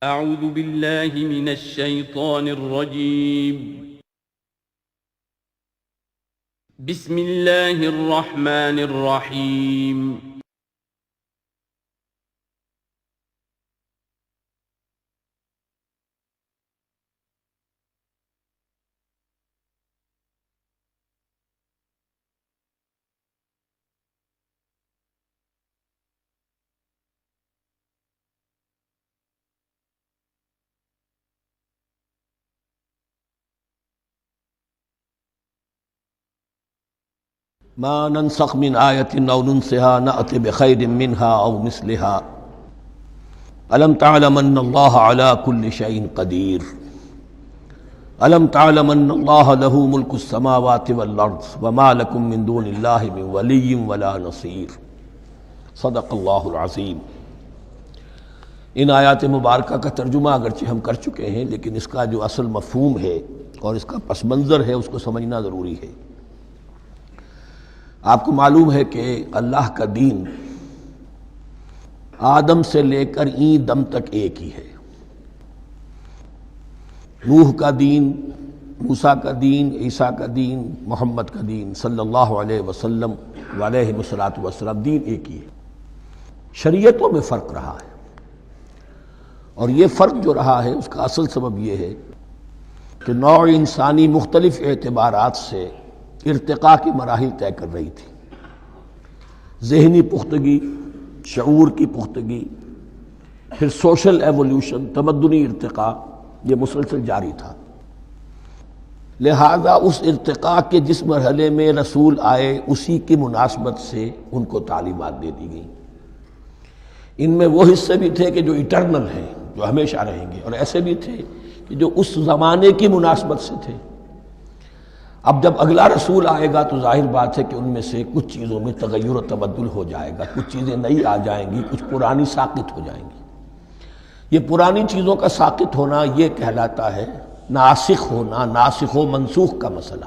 اعوذ باللہ من الشیطان الرجیم بسم اللہ الرحمن الرحیم ما ننسخ من آیۃ او ننسها نأت بخیر منها او مثلها الم تعلم ان اللہ علی کل شیء قدیر الم تعلم ان اللہ له ملک السماوات والارض وما لکم من دون اللہ من ولی ولا نصیر صدق اللہ العظیم۔ ان آیات مبارکہ کا ترجمہ اگرچہ ہم کر چکے ہیں، لیکن اس کا جو اصل مفہوم ہے اور اس کا پس منظر ہے اس کو سمجھنا ضروری ہے۔ آپ کو معلوم ہے کہ اللہ کا دین آدم سے لے کر این دم تک ایک ہی ہے۔ نوح کا دین، موسیٰ کا دین، عیسیٰ کا دین، محمد کا دین صلی اللہ علیہ وسلم علیہ الصلوۃ والسلام، دین ایک ہی ہے۔ شریعتوں میں فرق رہا ہے، اور یہ فرق جو رہا ہے اس کا اصل سبب یہ ہے کہ نوع انسانی مختلف اعتبارات سے ارتقاء کی مراحل طے کر رہی تھی۔ ذہنی پختگی، شعور کی پختگی، پھر سوشل ایولیوشن، تمدنی ارتقاء، یہ مسلسل جاری تھا۔ لہذا اس ارتقاء کے جس مرحلے میں رسول آئے اسی کی مناسبت سے ان کو تعلیمات دے دی گئیں۔ ان میں وہ حصے بھی تھے کہ جو ایٹرنل ہیں، جو ہمیشہ رہیں گے، اور ایسے بھی تھے کہ جو اس زمانے کی مناسبت سے تھے۔ اب جب اگلا رسول آئے گا تو ظاہر بات ہے کہ ان میں سے کچھ چیزوں میں تغیر و تبدل ہو جائے گا، کچھ چیزیں نئی آ جائیں گی، کچھ پرانی ساقط ہو جائیں گی۔ یہ پرانی چیزوں کا ساقط ہونا یہ کہلاتا ہے ناسخ ہونا، ناسخ و منسوخ کا مسئلہ،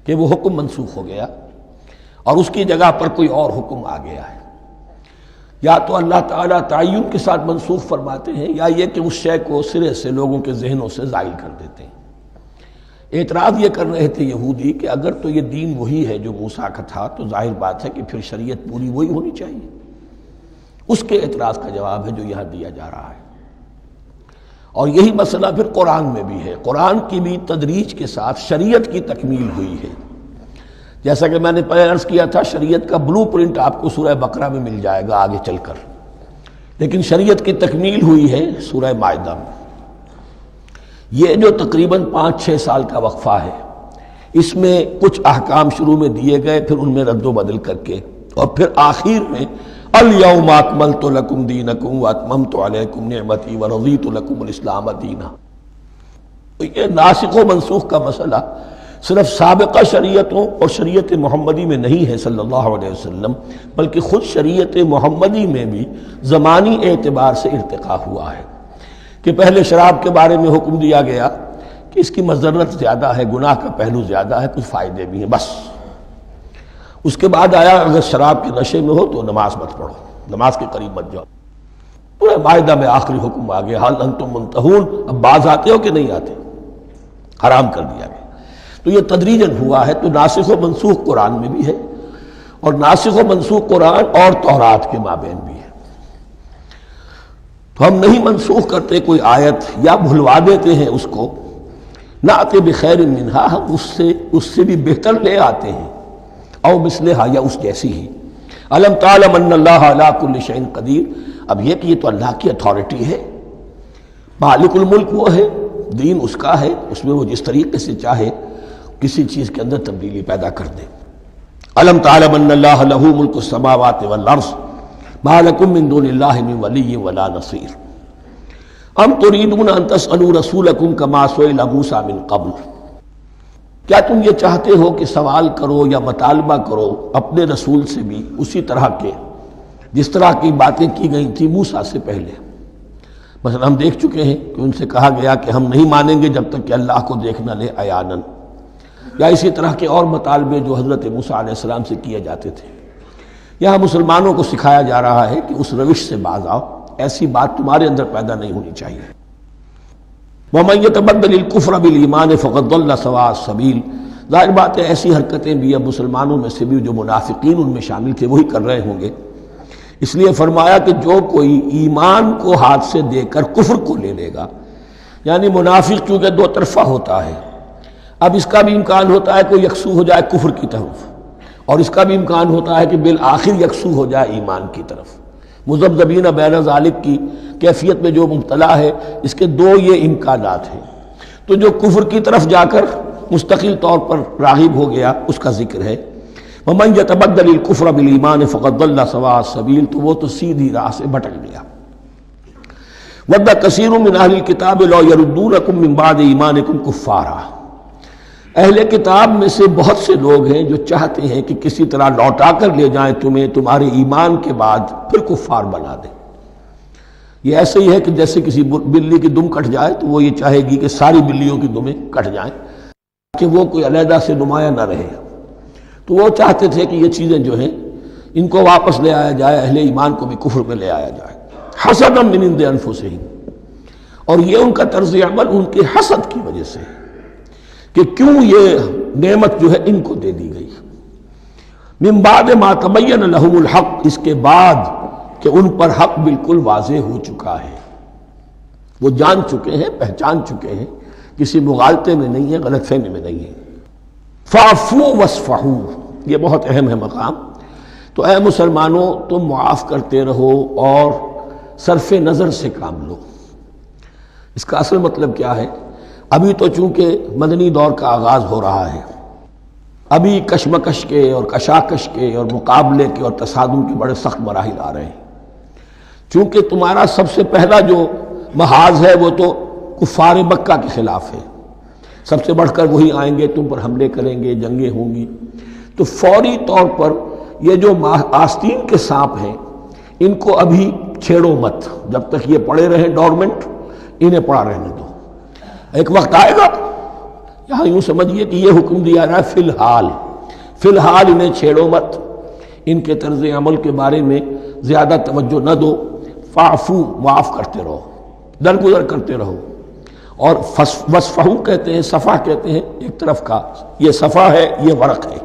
کہ وہ حکم منسوخ ہو گیا اور اس کی جگہ پر کوئی اور حکم آ گیا ہے۔ یا تو اللہ تعالیٰ تعین کے ساتھ منسوخ فرماتے ہیں، یا یہ کہ اس شے کو سرے سے لوگوں کے ذہنوں سے زائل کر دیتے ہیں۔ اعتراض یہ کر رہے تھے یہودی کہ اگر تو یہ دین وہی ہے جو موسیٰ کا تھا تو ظاہر بات ہے کہ پھر شریعت پوری وہی ہونی چاہیے۔ اس کے اعتراض کا جواب ہے جو یہاں دیا جا رہا ہے، اور یہی مسئلہ پھر قرآن میں بھی ہے۔ قرآن کی بھی تدریج کے ساتھ شریعت کی تکمیل ہوئی ہے۔ جیسا کہ میں نے پہلے عرض کیا تھا، شریعت کا بلو پرنٹ آپ کو سورہ بقرہ میں مل جائے گا آگے چل کر، لیکن شریعت کی تکمیل ہوئی ہے سورہ مائدہ میں۔ یہ جو تقریباً 5-6 سال کا وقفہ ہے، اس میں کچھ احکام شروع میں دیے گئے، پھر ان میں رد و بدل کر کے، اور پھر آخر میں الیوم اکملت لکم دینکم واتممت علیکم نعمتی ورضیت لکم الاسلام دینا۔ تو یہ ناسخ و منسوخ کا مسئلہ صرف سابقہ شریعتوں اور شریعت محمدی میں نہیں ہے صلی اللہ علیہ وسلم، بلکہ خود شریعت محمدی میں بھی زمانی اعتبار سے ارتقاء ہوا ہے کہ پہلے شراب کے بارے میں حکم دیا گیا کہ اس کی مضرت زیادہ ہے، گناہ کا پہلو زیادہ ہے، کچھ فائدے بھی ہیں بس۔ اس کے بعد آیا اگر شراب کے نشے میں ہو تو نماز مت پڑھو، نماز کے قریب مت جاؤ۔ پورے معاہدہ میں آخری حکم آ گیا، حل انتم منتہون، اب باز آتے ہو کہ نہیں آتے، حرام کر دیا گیا۔ تو یہ تدریجاً ہوا ہے۔ تو ناسخ و منسوخ قرآن میں بھی ہے، اور ناسخ و منسوخ قرآن اور تورات کے مابین بھی ہے۔ تو ہم نہیں منسوخ کرتے کوئی آیت یا بھلوا دیتے ہیں اس کو، نأت بخیر منہا، ہم اس سے بھی بہتر لے آتے ہیں، او مثلہا، یا اس جیسی ہی۔ الم تعلم ان اللہ علی کل شیء قدیر، اب یہ کہ یہ تو اللہ کی اتھارٹی ہے، مالک الملک وہ ہے، دین اس کا ہے، اس میں وہ جس طریقے سے چاہے کسی چیز کے اندر تبدیلی پیدا کر دے۔ الم تعلم ان اللہ لہ ملک السماوات والارض ما لکم من دون اللہ من ولی ولا نصیر ام تریدون ان تسألوا رسولکم کما سئل موسیٰ من قبل، کیا تم یہ چاہتے ہو کہ سوال کرو یا مطالبہ کرو اپنے رسول سے بھی اسی طرح کے جس طرح کی باتیں کی گئی تھی موسیٰ سے پہلے؟ مثلا ہم دیکھ چکے ہیں کہ ان سے کہا گیا کہ ہم نہیں مانیں گے جب تک کہ اللہ کو دیکھ نہ لے عیاناً، یا اسی طرح کے اور مطالبے جو حضرت موسیٰ علیہ السلام سے کیے جاتے تھے۔ یہاں مسلمانوں کو سکھایا جا رہا ہے کہ اس روش سے باز آؤ، ایسی بات تمہارے اندر پیدا نہیں ہونی چاہیے۔ وَمَن يَتَبَدَّلِ الْكُفْرَ بِالْإِيمَانِ فَقَدْ ضَلَّ سَوَاءَ السَّبِيلِ، ظاہر بات ہے ایسی حرکتیں بھی اب مسلمانوں میں سے بھی جو منافقین ان میں شامل تھے وہی کر رہے ہوں گے۔ اس لیے فرمایا کہ جو کوئی ایمان کو ہاتھ سے دے کر کفر کو لے لے گا، یعنی منافق چونکہ دو طرفہ ہوتا ہے، اب اس کا بھی امکان ہوتا ہے کہ یکسو ہو جائے کفر کی طرف، اور اس کا بھی امکان ہوتا ہے کہ بالآخر یکسو ہو جائے ایمان کی طرف۔ مذبذبین بین ذالک کی کیفیت میں جو مبتلا ہے، اس کے دو یہ امکانات ہیں۔ تو جو کفر کی طرف جا کر مستقل طور پر راغب ہو گیا اس کا ذکر ہے، وَمَن يَتَبَدَّلِ الْكُفْرَ بِالْإِيمَانِ فَقَدْ ضَلَّ سَوَاءَ السَّبِيلِ، تو وہ تو سیدھی راہ سے بھٹک گیا۔ وَدَّ كَثِيرٌ مِّنْ أَهْلِ الْكِتَابِ لَوْ يَرُدُّونَكُم مِّن بَعْدِ إِيمَانِكُمْ كُفَّارًا، اہل کتاب میں سے بہت سے لوگ ہیں جو چاہتے ہیں کہ کسی طرح لوٹا کر لے جائیں تمہیں تمہارے ایمان کے بعد پھر کفار بنا دیں۔ یہ ایسے ہی ہے کہ جیسے کسی بلی کی دم کٹ جائے تو وہ یہ چاہے گی کہ ساری بلیوں کی دمیں کٹ جائیں کہ وہ کوئی علیحدہ سے نمایاں نہ رہے۔ تو وہ چاہتے تھے کہ یہ چیزیں جو ہیں ان کو واپس لے آیا جائے، اہل ایمان کو بھی کفر میں لے آیا جائے، حسدا من عند انفسہم، اور یہ ان کا طرز عمل ان کے حسد کی وجہ سے کہ کیوں یہ نعمت جو ہے ان کو دے دی گئی۔ من بعد ما تبین لہم الحق، اس کے بعد کہ ان پر حق بالکل واضح ہو چکا ہے، وہ جان چکے ہیں، پہچان چکے ہیں، کسی مغالطے میں نہیں ہے، غلط فہمی میں نہیں ہے۔ فاعفوا واصفحوا، یہ بہت اہم ہے مقام۔ تو اے مسلمانوں تم معاف کرتے رہو اور صرف نظر سے کام لو۔ اس کا اصل مطلب کیا ہے؟ ابھی تو چونکہ مدنی دور کا آغاز ہو رہا ہے، ابھی کشمکش کے اور کشاکش کے اور مقابلے کے اور تصادم کے بڑے سخت مراحل آ رہے ہیں۔ چونکہ تمہارا سب سے پہلا جو محاذ ہے وہ تو کفار مکہ کے خلاف ہے، سب سے بڑھ کر وہی آئیں گے، تم پر حملے کریں گے، جنگیں ہوں گی، تو فوری طور پر یہ جو آستین کے سانپ ہیں ان کو ابھی چھیڑو مت، جب تک یہ پڑے رہیں ڈورمنٹ، انہیں پڑا رہنے دو۔ ایک وقت آئے گا، یہاں یوں سمجھیے کہ یہ حکم دیا رہا ہے فی الحال انہیں چھیڑو مت، ان کے طرز عمل کے بارے میں زیادہ توجہ نہ دو، فاعفو، معاف کرتے رہو، درگزر کرتے رہو۔ اور وصفحو کہتے ہیں، صفح کہتے ہیں ایک طرف کا، یہ صفح ہے، یہ ورق ہے،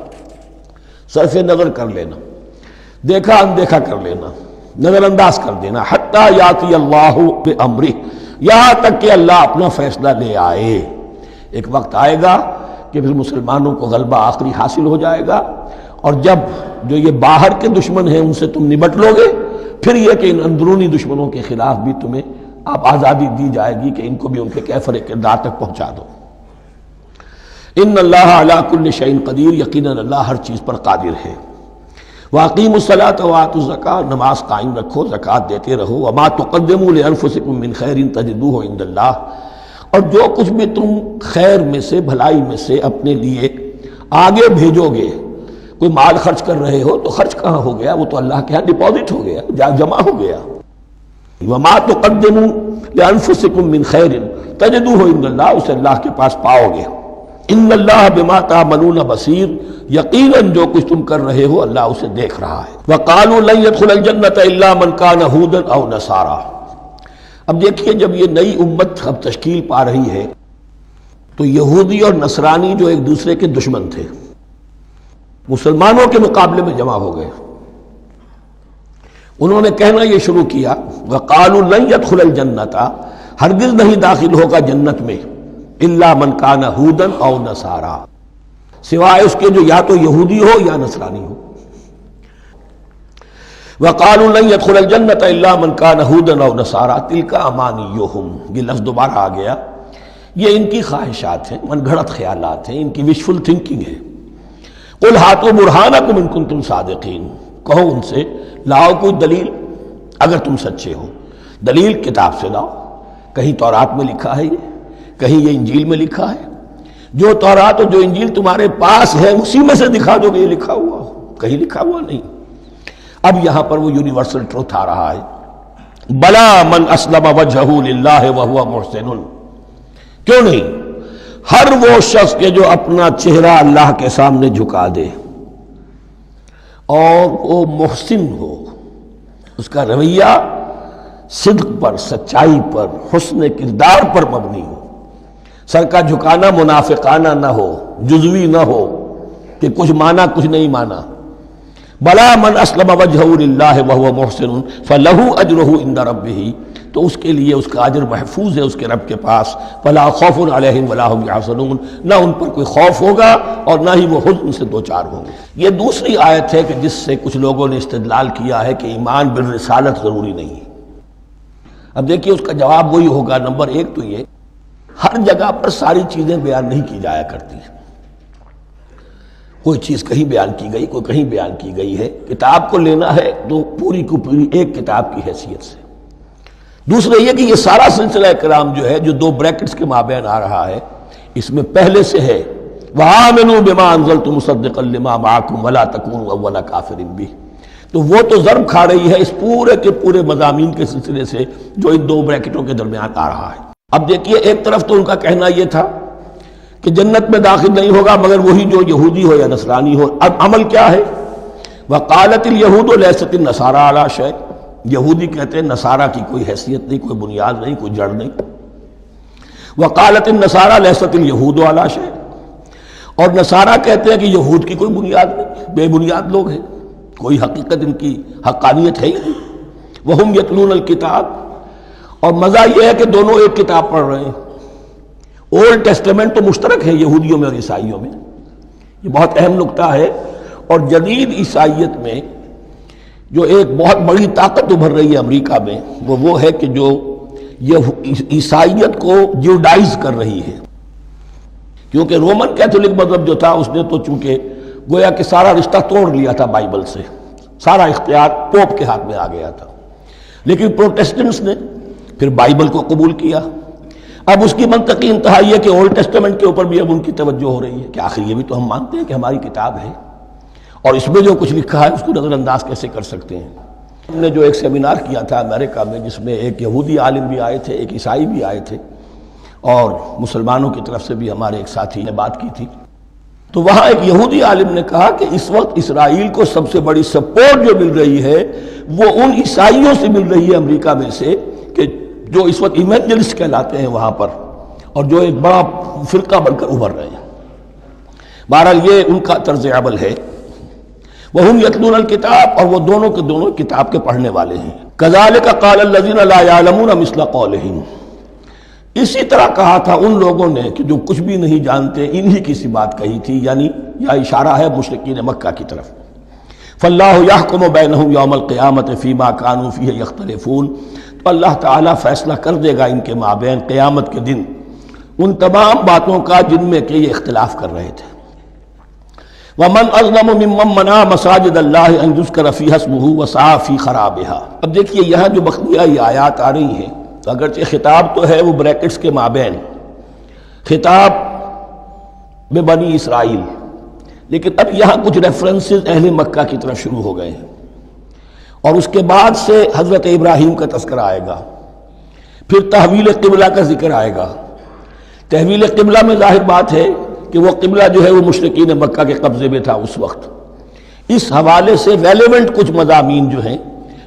صرف نظر کر لینا، دیکھا اندیکھا کر لینا، نظر انداز کر دینا، حتی یاتی اللہ بامرہ، یہاں تک کہ اللہ اپنا فیصلہ لے آئے۔ ایک وقت آئے گا کہ پھر مسلمانوں کو غلبہ آخری حاصل ہو جائے گا، اور جب جو یہ باہر کے دشمن ہیں ان سے تم نمٹ لو گے، پھر یہ کہ ان اندرونی دشمنوں کے خلاف بھی تمہیں اب آزادی دی جائے گی کہ ان کو بھی ان کے کیفر کردار تک پہنچا دو۔ ان اللہ علی کل شیء قدیر، یقیناً اللہ ہر چیز پر قادر ہے۔ واقیموا الصلاۃ وآتوا الزکاۃ، نماز قائم رکھو، زکوٰۃ دیتے رہو۔ وما تقدموا لانفسکم من خیر تجدوہ عند اللہ، اور جو کچھ بھی تم خیر میں سے، بھلائی میں سے اپنے لیے آگے بھیجو گے، کوئی مال خرچ کر رہے ہو تو خرچ کہاں ہو گیا؟ وہ تو اللہ کے ہاں ڈپازٹ ہو گیا، جمع ہو گیا۔ وما تقدموا لانفسکم من خیر تجدوہ عند اللہ، اسے اللہ کے پاس پاؤ گے۔ ان اللہ بما تعملون بصیر، یقیناً جو کچھ تم کر رہے ہو اللہ اسے دیکھ رہا ہے۔ وقالوا لن يدخل الجنۃ الا من كان هودا او نصارى، اب دیکھیے جب یہ نئی امت اب تشکیل پا رہی ہے تو یہودی اور نصرانی جو ایک دوسرے کے دشمن تھے مسلمانوں کے مقابلے میں جمع ہو گئے، انہوں نے کہنا یہ شروع کیا، وقالوا لن يدخل الجنۃ، ہرگز نہیں داخل ہوگا جنت میں، الا من کان ہودا او نصارا، سوائے اس کے جو یا تو یہودی ہو یا نصرانی ہو۔ وقالوا لن يدخل الجنۃ الا من کان ہودا او نصارا تلک امانیہم، یہ لفظ دوبارہ آ گیا، یہ ان کی خواہشات ہیں، من گھڑت خیالات ہیں، ان کی وشفل تھنکنگ ہے۔ قل ہاتوا برہانکم ان کنتم صادقین، کہو ان سے لاؤ کوئی دلیل اگر تم سچے ہو، دلیل کتاب سے لاؤ، کہیں تورات میں لکھا ہے، یہ کہیں یہ انجیل میں لکھا ہے، جو تورات اور جو انجیل تمہارے پاس ہے اسی میں سے دکھا دو گے یہ لکھا ہوا ہو، کہیں لکھا ہوا نہیں۔ اب یہاں پر وہ یونیورسل ٹروتھ آ رہا ہے، بلا من اسلم وجہہ للہ وہو محسن، کیوں نہیں، ہر وہ شخص کے جو اپنا چہرہ اللہ کے سامنے جھکا دے اور وہ محسن ہو، اس کا رویہ صدق پر، سچائی پر، حسن کردار پر مبنی ہو، سر کا جھکانا منافقانہ نہ ہو، جزوی نہ ہو کہ کچھ مانا کچھ نہیں مانا۔ بلا من اسلم وجہہ للہ وہو محسن فلہ اجرہ عند ربہ، تو اس کے لیے اس کا اجر محفوظ ہے اس کے رب کے پاس۔ فلا خوف علیہم ولا هم یحزنون، نہ ان پر کوئی خوف ہوگا اور نہ ہی وہ حزن سے دوچار ہوں گے۔ یہ دوسری آیت ہے کہ جس سے کچھ لوگوں نے استدلال کیا ہے کہ ایمان بالرسالت ضروری نہیں ہے۔ اب دیکھیے اس کا جواب وہی ہوگا، نمبر ایک تو یہ ہر جگہ پر ساری چیزیں بیان نہیں کی جایا کرتی، کوئی چیز کہیں بیان کی گئی، کوئی کہیں بیان کی گئی ہے۔ کتاب کو لینا ہے تو پوری کو پوری ایک کتاب کی حیثیت سے۔ دوسرا یہ کہ یہ سارا سلسلہ کرام جو ہے، جو دو بریکٹس کے مابین آ رہا ہے، اس میں پہلے سے ہے وَآمِنُوا بِمَا أَنزَلْتُ مُصَدِّقًا لِمَا مَعَكُمْ وَلَا تَكُونُوا أَوَّلَ كَافِرٍ بِهِ، تو وہ تو ضرب کھا رہی ہے اس پورے کے پورے مضامین کے سلسلے سے جو ان دو بریکٹوں کے درمیان آ رہا ہے۔ اب دیکھیے ایک طرف تو ان کا کہنا یہ تھا کہ جنت میں داخل نہیں ہوگا مگر وہی جو یہودی ہو یا نصرانی ہو۔ اب عمل کیا ہے؟ وَقَالَتِ الْيَهُودُ لَيْسَتِ النَّصَارَىٰ عَلَىٰ شَيْءٍ، یہودی کہتے ہیں نصارہ کی کوئی حیثیت نہیں، کوئی بنیاد نہیں، کوئی جڑ نہیں۔ وَقَالَتِ النَّصَارَىٰ لَيْسَتِ الْيَهُودُ عَلَىٰ شَيْءٍ، اور نصارہ کہتے ہیں کہ یہود کی کوئی بنیاد نہیں، بے بنیاد لوگ ہیں، کوئی حقیقت ان کی حقانیت ہے ہی نہیں۔ وَهُمْ يَتْلُونَ الْكِتَابَ، اور مزہ یہ ہے کہ دونوں ایک کتاب پڑھ رہے ہیں۔ اولڈ ٹیسٹمنٹ تو مشترک ہے یہودیوں میں اور عیسائیوں میں، یہ بہت اہم نکتہ ہے۔ اور جدید عیسائیت میں جو ایک بہت بڑی طاقت ابھر رہی ہے امریکہ میں، وہ ہے کہ جو یہ عیسائیت کو جیوڈائز کر رہی ہے، کیونکہ رومن کیتھولک مذہب جو تھا اس نے تو چونکہ گویا کہ سارا رشتہ توڑ لیا تھا بائبل سے، سارا اختیار پوپ کے ہاتھ میں آ گیا تھا، لیکن پروٹیسٹنٹس نے پھر بائبل کو قبول کیا۔ اب اس کی منطقی انتہا یہ کہ اولڈ ٹیسٹمنٹ کے اوپر بھی اب ان کی توجہ ہو رہی ہے کہ آخر یہ بھی تو ہم مانتے ہیں کہ ہماری کتاب ہے، اور اس میں جو کچھ لکھا ہے اس کو نظر انداز کیسے کر سکتے ہیں۔ ہم نے جو ایک سیمینار کیا تھا امریکہ میں، جس میں ایک یہودی عالم بھی آئے تھے، ایک عیسائی بھی آئے تھے، اور مسلمانوں کی طرف سے بھی ہمارے ایک ساتھی نے بات کی تھی، تو وہاں ایک یہودی عالم نے کہا کہ اس وقت اسرائیل کو سب سے بڑی سپورٹ جو مل رہی ہے وہ ان عیسائیوں سے مل رہی ہے امریکہ میں سے، کہ جو اس وقت ایونجلسٹ کہلاتے ہیں وہاں پر، اور جو ایک بڑا فرقہ بن کر ابھر رہے ہیں۔ بہرحال یہ ان کا طرز عمل ہے۔ وَهُمْ يَتْلُونَ الْكِتَابَ، اور وہ دونوں کے دونوں کتاب کے پڑھنے والے ہیں۔ كَذَلِكَ قَالَ الَّذِينَ لَا يَعْلَمُونَ مِثْلَ قَوْلِهِمْ، اسی طرح کہا تھا ان لوگوں نے کہ جو کچھ بھی نہیں جانتے انہی کی سی بات کہی تھی، یعنی یہ اشارہ ہے مشرکین مکہ کی طرف۔ فَاللَّهُ يَحْكُمُ بَيْنَهُمْ يَوْمَ الْقِيَامَةِ فِيمَا كَانُوا فِيهِ يَخْتَلِفُونَ، تو اللہ تعالیٰ فیصلہ کر دے گا ان کے مابین قیامت کے دن ان تمام باتوں کا جن میں کہ یہ اختلاف کر رہے تھے۔ وَمَنْ أَظْلَمُ مِمَّنْ مَنَعَ مَسَاجِدَ اللَّهِ أَنْ يُذْكَرَ فِيهَا اسْمُهُ وَسَعَىٰ فِي خَرَابِهَا۔ اب دیکھیے یہاں جو بخیہ یہ آیات آ رہی ہیں، تو اگرچہ خطاب تو ہے وہ بریکٹس کے مابین، خطاب میں بنی اسرائیل، لیکن اب یہاں کچھ ریفرنسز اہل مکہ کی طرف شروع ہو گئے ہیں، اور اس کے بعد سے حضرت ابراہیم کا تذکرہ آئے گا، پھر تحویل قبلہ کا ذکر آئے گا۔ تحویل قبلہ میں ظاہر بات ہے کہ وہ قبلہ جو ہے وہ مشرکین مکہ کے قبضے میں تھا اس وقت، اس حوالے سے ریلیونٹ کچھ مضامین جو ہیں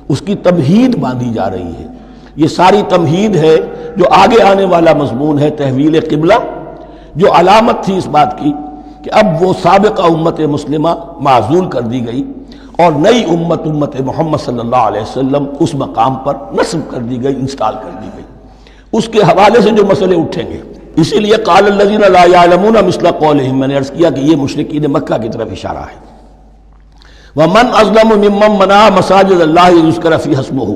اس کی تمہید باندھی جا رہی ہے۔ یہ ساری تمہید ہے جو آگے آنے والا مضمون ہے تحویل قبلہ، جو علامت تھی اس بات کی کہ اب وہ سابقہ امت مسلمہ معزول کر دی گئی اور نئی امت محمد صلی اللہ علیہ وسلم اس مقام پر نصب کر دی گئی، انسٹال کر دی گئی۔ اس کے حوالے سے جو مسئلے اٹھیں گے، اسی لیے قال الذین لا یعلمون مثل قولہم، میں نے عرض کیا کہ یہ مشرکین مکہ کی طرف اشارہ ہے۔ ومن اظلم ممن منع مساجد اللہ یذکر فیہا اسمہ،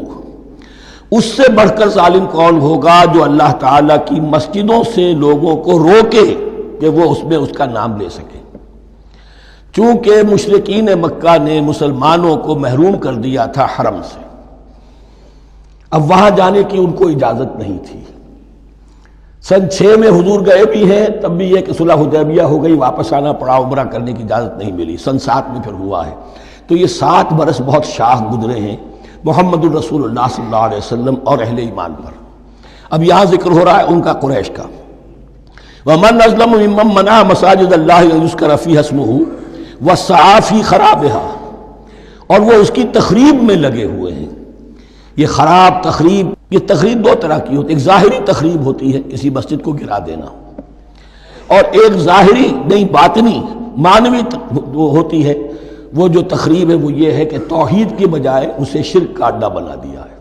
اس سے بڑھ کر ظالم کون ہوگا جو اللہ تعالیٰ کی مسجدوں سے لوگوں کو روکے کہ وہ اس میں اس کا نام لے سکے۔ چونکہ مشرکین مکہ نے مسلمانوں کو محروم کر دیا تھا حرم سے، اب وہاں جانے کی ان کو اجازت نہیں تھی۔ سن 6 میں حضور گئے بھی ہیں، تب بھی یہ کہ صلح حدیبیہ ہو گئی، واپس آنا پڑا، عمرہ کرنے کی اجازت نہیں ملی۔ سن 7 میں پھر ہوا ہے، تو یہ 7 برس بہت شاہ گزرے ہیں محمد الرسول اللہ صلی اللہ علیہ وسلم اور اہل ایمان پر۔ اب یہاں ذکر ہو رہا ہے ان کا، قریش کا۔ وَمَنْ أَظْلَمُ مِمَّنْ مَنَعَ مَسَاجِدَ اللَّهِ أَنْ يُذْكَرَ فِيهَا اسْمُهُ وَسَعَىٰ فِي خَرَابِهَا، اور وہ اس کی تخریب میں لگے ہوئے ہیں۔ یہ خراب تخریب، یہ تخریب دو طرح کی ہوتی ہے، ایک ظاہری تخریب ہوتی ہے کسی مسجد کو گرا دینا، اور ایک ظاہری نہیں باطنی معنوی ہوتی ہے۔ وہ جو تخریب ہے وہ یہ ہے کہ توحید کی بجائے اسے شرک کا اڈا بنا دیا ہے۔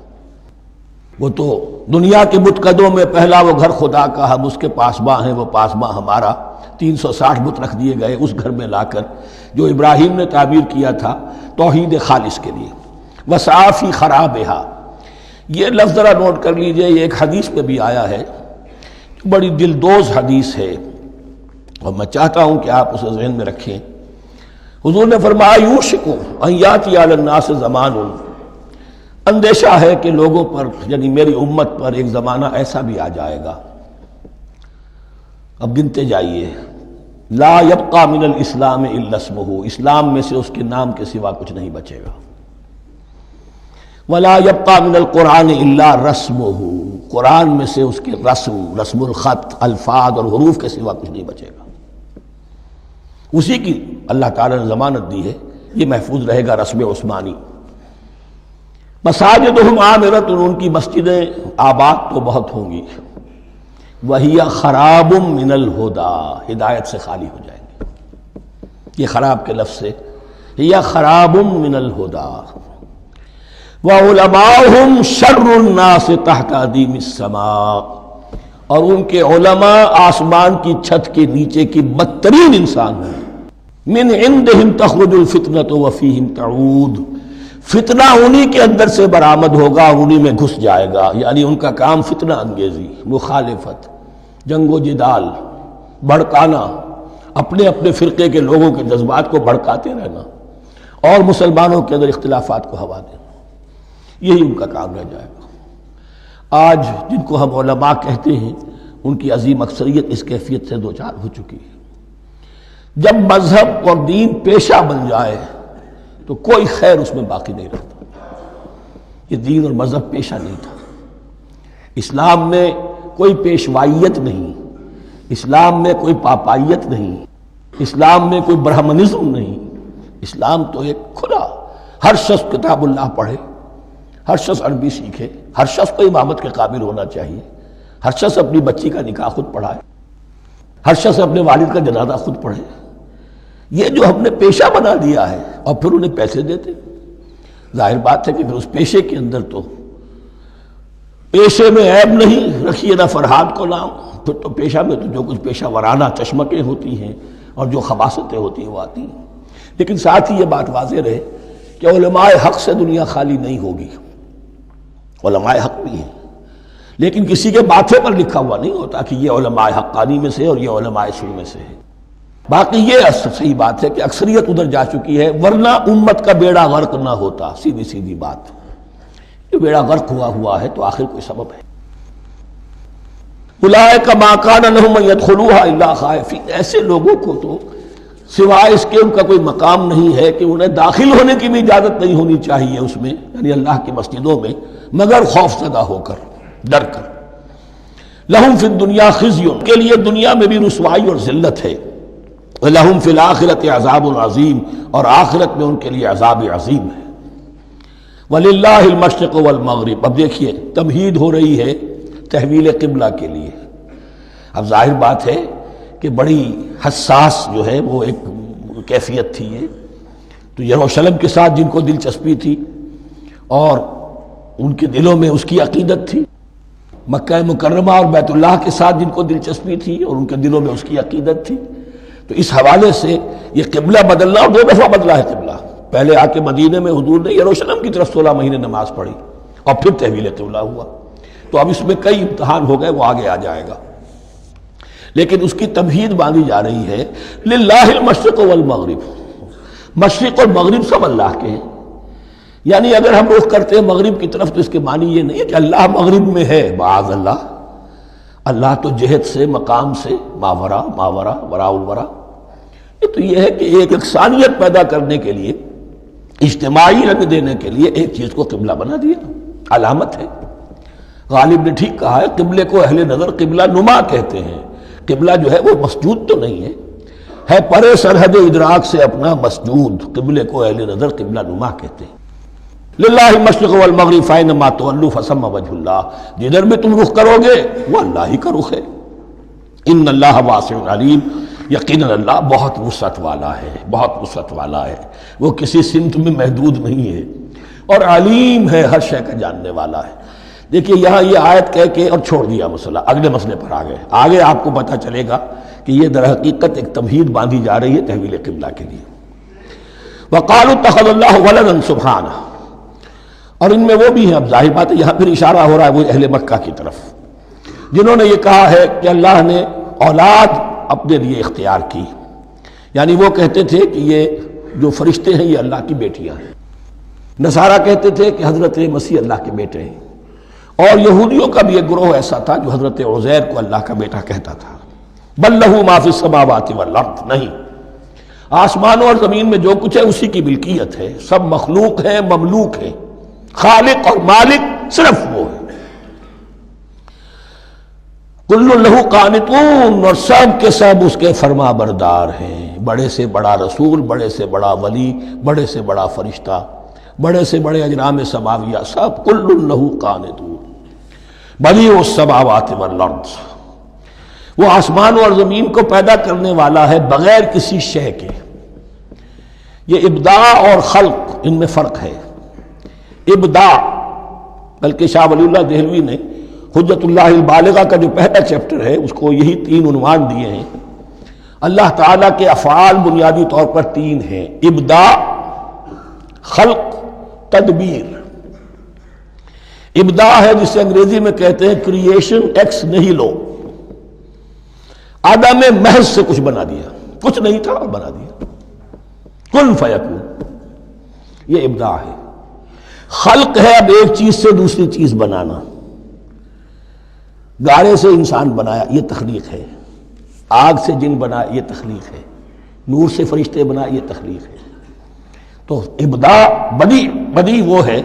وہ تو دنیا کے بتکدوں میں پہلا وہ گھر خدا کا، ہم اس کے پاسباں ہیں، وہ پاسباں ہمارا، 360 بت رکھ دیے گئے اس گھر میں لا کر جو ابراہیم نے تعبیر کیا تھا توحید خالص کے لیے۔ وَسَعَىٰ خرابہا، یہ لفظ ذرا نوٹ کر لیجئے، یہ ایک حدیث میں بھی آیا ہے، بڑی دلدوز حدیث ہے، اور میں چاہتا ہوں کہ آپ اسے ذہن میں رکھیں۔ حضور نے فرمایا یوشک ان یاتی علی الناس زمان، اندیشہ ہے کہ لوگوں پر یعنی میری امت پر ایک زمانہ ایسا بھی آ جائے گا، اب گنتے جائیے، لا یبقى من الاسلام الا اسمہ، اسلام میں سے اس کے نام کے سوا کچھ نہیں بچے گا، ولا یبقى من القرآن الا رسمہ، قرآن میں سے اس کے رسم الخط، الفاظ اور حروف کے سوا کچھ نہیں بچے گا، اسی کی اللہ تعالیٰ نے ضمانت دی ہے، یہ محفوظ رہے گا رسم عثمانی۔ مساجدہم عامرۃ، ان کی مسجدیں آباد تو بہت ہوں گی، وہی خراب من الہدی، ہدایت سے خالی ہو جائیں گے، یہ خراب کے لفظ سے، یا خراب من الہدی، وعلماؤہم شر الناس تحت ادیم السماء، اور ان کے علماء آسمان کی چھت کے نیچے کی بدترین انسان ہیں، من عندہم تخرج الفتنۃ وفیہم تعود، فتنہ انہی کے اندر سے برآمد ہوگا، انہی میں گھس جائے گا، یعنی ان کا کام فتنہ انگیزی، مخالفت، جنگ و جدال، بھڑکانا، اپنے اپنے فرقے کے لوگوں کے جذبات کو بھڑکاتے رہنا اور مسلمانوں کے اندر اختلافات کو ہوا دینا، یہی ان کا کام رہ جائے گا۔ آج جن کو ہم علماء کہتے ہیں ان کی عظیم اکثریت اس کیفیت سے دوچار ہو چکی ہے۔ جب مذہب اور دین پیشہ بن جائے تو کوئی خیر اس میں باقی نہیں رہتا۔ یہ دین اور مذہب پیشہ نہیں تھا، اسلام میں کوئی پیشوائیت نہیں، اسلام میں کوئی پاپائیت نہیں، اسلام میں کوئی برہمنزم نہیں، اسلام تو ایک کھلا، ہر شخص کتاب اللہ پڑھے، ہر شخص عربی سیکھے، ہر شخص کو امامت کے قابل ہونا چاہیے، ہر شخص اپنی بچی کا نکاح خود پڑھائے، ہر شخص اپنے والد کا جنازہ خود پڑھے۔ یہ جو ہم نے پیشہ بنا دیا ہے اور پھر انہیں پیسے دیتے، ظاہر بات ہے کہ پھر اس پیشے کے اندر تو پیشے میں عیب نہیں، رکھیے نہ فرحاد کو نام، پھر تو پیشہ میں تو جو کچھ پیشہ ورانہ چشمکیں ہوتی ہیں اور جو خباثتیں ہوتی ہیں وہ آتی ہیں۔ لیکن ساتھ ہی یہ بات واضح رہے کہ علماء حق سے دنیا خالی نہیں ہوگی، علماء حق بھی ہیں، لیکن کسی کے ماتھے پر لکھا ہوا نہیں ہوتا کہ یہ علماء حقانی میں سے اور یہ علماء سو میں سے ہے۔ باقی یہ صحیح بات ہے کہ اکثریت ادھر جا چکی ہے، ورنہ امت کا بیڑا غرق نہ ہوتا، سیدھی سیدھی بات، یہ بیڑا غرق ہوا ہے تو آخر کوئی سبب ہے۔ اولئک ما کان لہم ان یدخلوها الا خائفین، ایسے لوگوں کو تو سوائے اس کے ان کا کوئی مقام نہیں ہے کہ انہیں داخل ہونے کی بھی اجازت نہیں ہونی چاہیے اس میں، یعنی اللہ کی مسجدوں میں، مگر خوف زدہ ہو کر، ڈر کر۔ لہم فی الدنیا خزی، کے لیے دنیا میں بھی رسوائی اور ذلت ہے، لہم فی الآخرۃ عذاب عظیم، اور آخرت میں ان کے لیے عذاب عظیم ہے۔ وللہ المشرق والمغرب، اب دیکھیے تمہید ہو رہی ہے تحویل قبلہ کے لیے۔ اب ظاہر بات ہے کہ بڑی حساس جو ہے وہ ایک کیفیت تھی یہ، تو یروشلم کے ساتھ جن کو دلچسپی تھی اور ان کے دلوں میں اس کی عقیدت تھی، مکہ مکرمہ اور بیت اللہ کے ساتھ جن کو دلچسپی تھی اور ان کے دلوں میں اس کی عقیدت تھی، تو اس حوالے سے یہ قبلہ بدلنا، اور 2 دفعہ بدلا ہے قبلہ۔ پہلے آ کے مدینے میں حضور نے یروشلم کی طرف 16 مہینے نماز پڑھی اور پھر تحویل قبلہ ہوا، تو اب اس میں کئی امتحان ہو گئے، وہ آگے آ جائے گا، لیکن اس کی تمہید باندھی جا رہی ہے۔ للہ المشرق والمغرب، مشرق اور مغرب سب اللہ کے ہیں، یعنی اگر ہم رخ کرتے ہیں مغرب کی طرف تو اس کے معنی یہ نہیں ہے کہ اللہ مغرب میں ہے، معاذ اللہ، اللہ تو جہت سے، مقام سے، ماورا وراء الورا۔ یہ تو یہ ہے کہ ایک یکسانیت پیدا کرنے کے لیے، اجتماعی رنگ دینے کے لیے ایک چیز کو قبلہ بنا دیا، علامت ہے۔ غالب نے ٹھیک کہا ہے، قبلے کو اہل نظر قبلہ نما کہتے ہیں۔ قبلہ جو ہے وہ مسجود تو نہیں ہے پرے سرحد ادراک سے اپنا مسجود، قبلے کو اہل نظر قبلہ نما کہتے ہیں۔ للہ المشرق والمغرب فینما تولوا فثم وجہ اللہ، جدھر بھی تم رخ کرو گے وہ اللہ ہی کا رخ ہے۔ ان اللہ واسع علیم، یقیناً اللہ بہت وسعت والا ہے، بہت وسعت والا ہے، وہ کسی سمت میں محدود نہیں ہے، اور علیم ہے، ہر شے کا جاننے والا ہے۔ دیکھیے یہاں یہ آیت کہہ کے اور چھوڑ دیا مسئلہ، اگلے مسئلے پر آ گئے۔ آگے آپ کو پتہ چلے گا کہ یہ در حقیقت ایک تمہید باندھی جا رہی ہے تحویل قبلہ کے لیے۔ وقالوا اتخذ اللہ ولدا سبحانہ، اور ان میں وہ بھی ہیں، اب ظاہر بات ہے یہاں پھر اشارہ ہو رہا ہے وہ اہل مکہ کی طرف، جنہوں نے یہ کہا ہے کہ اللہ نے اولاد اپنے لیے اختیار کی، یعنی وہ کہتے تھے کہ یہ جو فرشتے ہیں یہ اللہ کی بیٹیاں ہیں، نصارہ کہتے تھے کہ حضرت مسیح اللہ کے بیٹے ہیں، اور یہودیوں کا بھی ایک گروہ ایسا تھا جو حضرت عزیر کو اللہ کا بیٹا کہتا تھا۔ بل لہ ما فی السماوات والارض، نہیں، آسمانوں اور زمین میں جو کچھ ہے اسی کی ملکیت ہے، سب مخلوق ہیں، مملوک ہیں، خالق اور مالک صرف وہ ہے۔ کل لہ قانتون، اور سب کے سب اس کے فرما بردار ہیں، بڑے سے بڑا رسول، بڑے سے بڑا ولی، بڑے سے بڑا فرشتہ، بڑے سے بڑے اجرام سماویہ، سب کل لہ قانتون۔ بدیع السماوات والارض، وہ آسمان اور زمین کو پیدا کرنے والا ہے بغیر کسی شے کے۔ یہ ابداع اور خلق ان میں فرق ہے۔ ابداع، بلکہ شاہ ولی اللہ دہلوی نے حجت اللہ البالغہ کا جو پہلا چیپٹر ہے اس کو یہی 3 عنوان دیے ہیں۔ اللہ تعالیٰ کے افعال بنیادی طور پر 3 ہیں، ابداع، خلق، تدبیر۔ ابداع ہے جسے انگریزی میں کہتے ہیں کریشن ایکس نہیلو، عدم محض سے کچھ بنا دیا، کچھ نہیں تھا اور بنا دیا، کن فیکون، یہ ابداع ہے۔ خلق ہے اب ایک چیز سے دوسری چیز بنانا، گارے سے انسان بنایا، یہ تخلیق ہے، آگ سے جن بنایا، یہ تخلیق ہے، نور سے فرشتے بنایا، یہ تخلیق ہے۔ تو ابداع، بدیع وہ ہے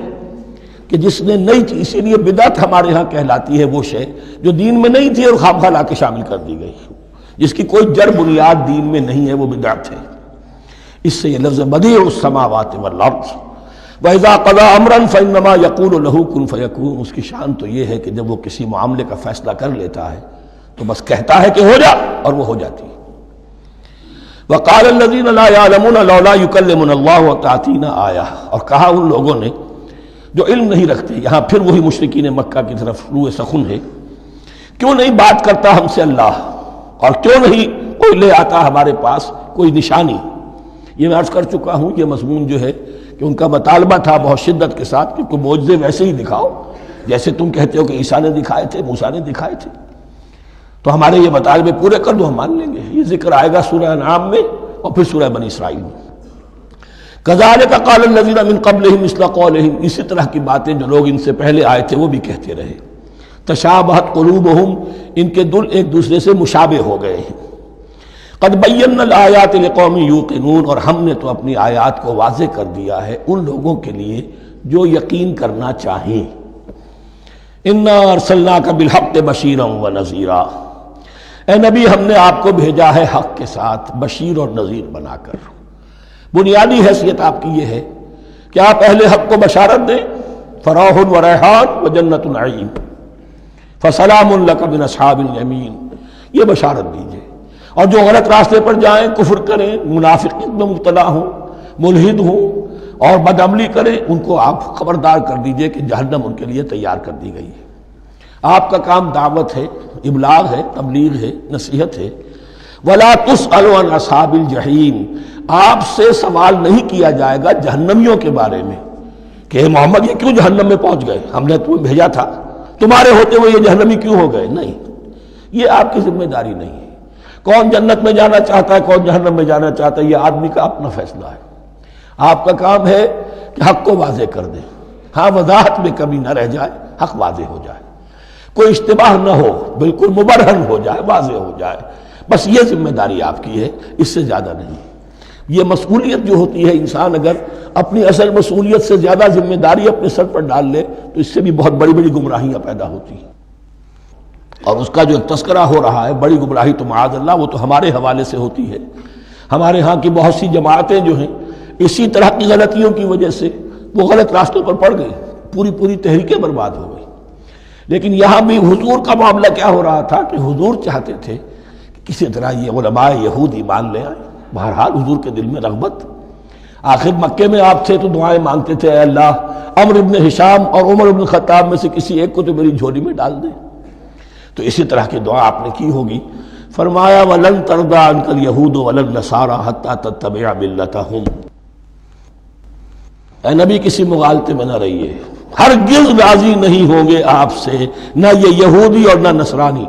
کہ جس نے نئی چیز، اسی لیے بدعت ہمارے ہاں کہلاتی ہے وہ شے جو دین میں نہیں تھی اور خواہ لا کے شامل کر دی گئی، جس کی کوئی جڑ بنیاد دین میں نہیں ہے، وہ بدعت ہے۔ اس سے یہ لفظ بدیع السماوات والارض، وَإِذَا قَضَىٰ أَمْرًا فَإِنَّمَا يَقُولُ لَهُ كُن فَيَكُونُ، اس کی شان تو یہ ہے کہ جب وہ کسی معاملے کا فیصلہ کر لیتا ہے تو بس کہتا ہے کہ ہو جا، اور وہ ہو جاتی ہے۔ وَقَالَ الَّذِينَ لَا يَعْلَمُونَ لَوْلَا يُكَلِّمُنَا اللَّهُ وَتَأْتِينَا آیَةٌ، اور کہا ان لوگوں نے جو علم نہیں رکھتے، یہاں پھر وہی مشرکین مکہ کی طرف روئے سخن ہے، کیوں نہیں بات کرتا ہم سے اللہ، اور کیوں نہیں کوئی لے آتا ہمارے پاس کوئی نشانی۔ یہ میں عرض کر چکا ہوں، یہ مضمون جو ہے کہ ان کا مطالبہ تھا بہت شدت کے ساتھ کہ کوئی معجزے ویسے ہی دکھاؤ جیسے تم کہتے ہو کہ عیسیٰ نے دکھائے تھے، موسیٰ نے دکھائے تھے، تو ہمارے یہ مطالبے پورے کر دو، ہم مان لیں گے۔ یہ ذکر آئے گا سورہ انعام میں اور پھر سورہ بنی اسرائیل میں۔ کذالک قال الذین من قبلہم مثل قولہم، اسی طرح کی باتیں جو لوگ ان سے پہلے آئے تھے وہ بھی کہتے رہے۔ تشابہت قلوبہم، ان کے دل ایک دوسرے سے مشابہ ہو گئے ہیں۔ قد بینا الآیات لقوم یوقنون، اور ہم نے تو اپنی آیات کو واضح کر دیا ہے ان لوگوں کے لیے جو یقین کرنا چاہیں۔ انا ارسلناک بالحق بشیرا ونذیرا، اے نبی ہم نے آپ کو بھیجا ہے حق کے ساتھ بشیر اور نذیر بنا کر۔ بنیادی حیثیت آپ کی یہ ہے کہ آپ اہل حق کو بشارت دیں، فراح و ریحان و جنت نعیم، فسلام لک من اصحاب الیمین، یہ بشارت دیجیے۔ اور جو غلط راستے پر جائیں، کفر کریں، منافقت میں مبتلا ہوں، ملحد ہوں اور بدعملی کریں، ان کو آپ خبردار کر دیجئے کہ جہنم ان کے لیے تیار کر دی گئی ہے۔ آپ کا کام دعوت ہے، ابلاغ ہے، تبلیغ ہے، نصیحت ہے۔ وَلَا تُسْأَلُ عَنْ أَصْحَابِ الْجَحِيمِ، آپ سے سوال نہیں کیا جائے گا جہنمیوں کے بارے میں کہ محمد یہ کیوں جہنم میں پہنچ گئے، ہم نے تمہیں بھیجا تھا، تمہارے ہوتے ہوئے یہ جہنمی کیوں ہو گئے؟ نہیں، یہ آپ کی ذمہ داری نہیں ہے۔ کون جنت میں جانا چاہتا ہے، کون جہنم میں جانا چاہتا ہے، یہ آدمی کا اپنا فیصلہ ہے۔ آپ کا کام ہے کہ حق کو واضح کر دیں، ہاں وضاحت میں کمی نہ رہ جائے، حق واضح ہو جائے، کوئی اشتباہ نہ ہو، بالکل مبرہن ہو جائے، واضح ہو جائے، بس یہ ذمہ داری آپ کی ہے، اس سے زیادہ نہیں۔ یہ مسئولیت جو ہوتی ہے، انسان اگر اپنی اصل مسئولیت سے زیادہ ذمہ داری اپنے سر پر ڈال لے تو اس سے بھی بہت بڑی بڑی گمراہیاں پیدا ہوتی ہیں، اور اس کا جو تذکرہ ہو رہا ہے بڑی گمراہی تو معاذ اللہ وہ تو ہمارے حوالے سے ہوتی ہے۔ ہمارے ہاں کی بہت سی جماعتیں جو ہیں اسی طرح کی غلطیوں کی وجہ سے وہ غلط راستوں پر پڑ گئی، پوری تحریکیں برباد ہو گئی۔ لیکن یہاں بھی حضور کا معاملہ کیا ہو رہا تھا کہ حضور چاہتے تھے کہ کسی طرح یہ علماء یہود ایمان لے آئے۔ بہرحال حضور کے دل میں رغبت، آخر مکے میں آپ تھے تو دعائیں مانگتے تھے، اے اللہ عمرو ابن ہشام اور عمر ابن خطاب میں سے کسی ایک کو تو میری جھولی میں ڈال دے۔ تو اسی طرح کی دعا آپ نے کی ہوگی۔ فرمایا وَلَن تَرْضَىٰ عَنكَ الْيَهُودُ وَلَا النَّصَارَىٰ حَتَّىٰ تَتَّبِعَ مِلَّتَهُمْ۔ اے نبی کسی مغالطے میں نہ رہیے، ہرگز راضی نہیں ہوں گے آپ سے نہ یہ یہودی اور نہ نصرانی،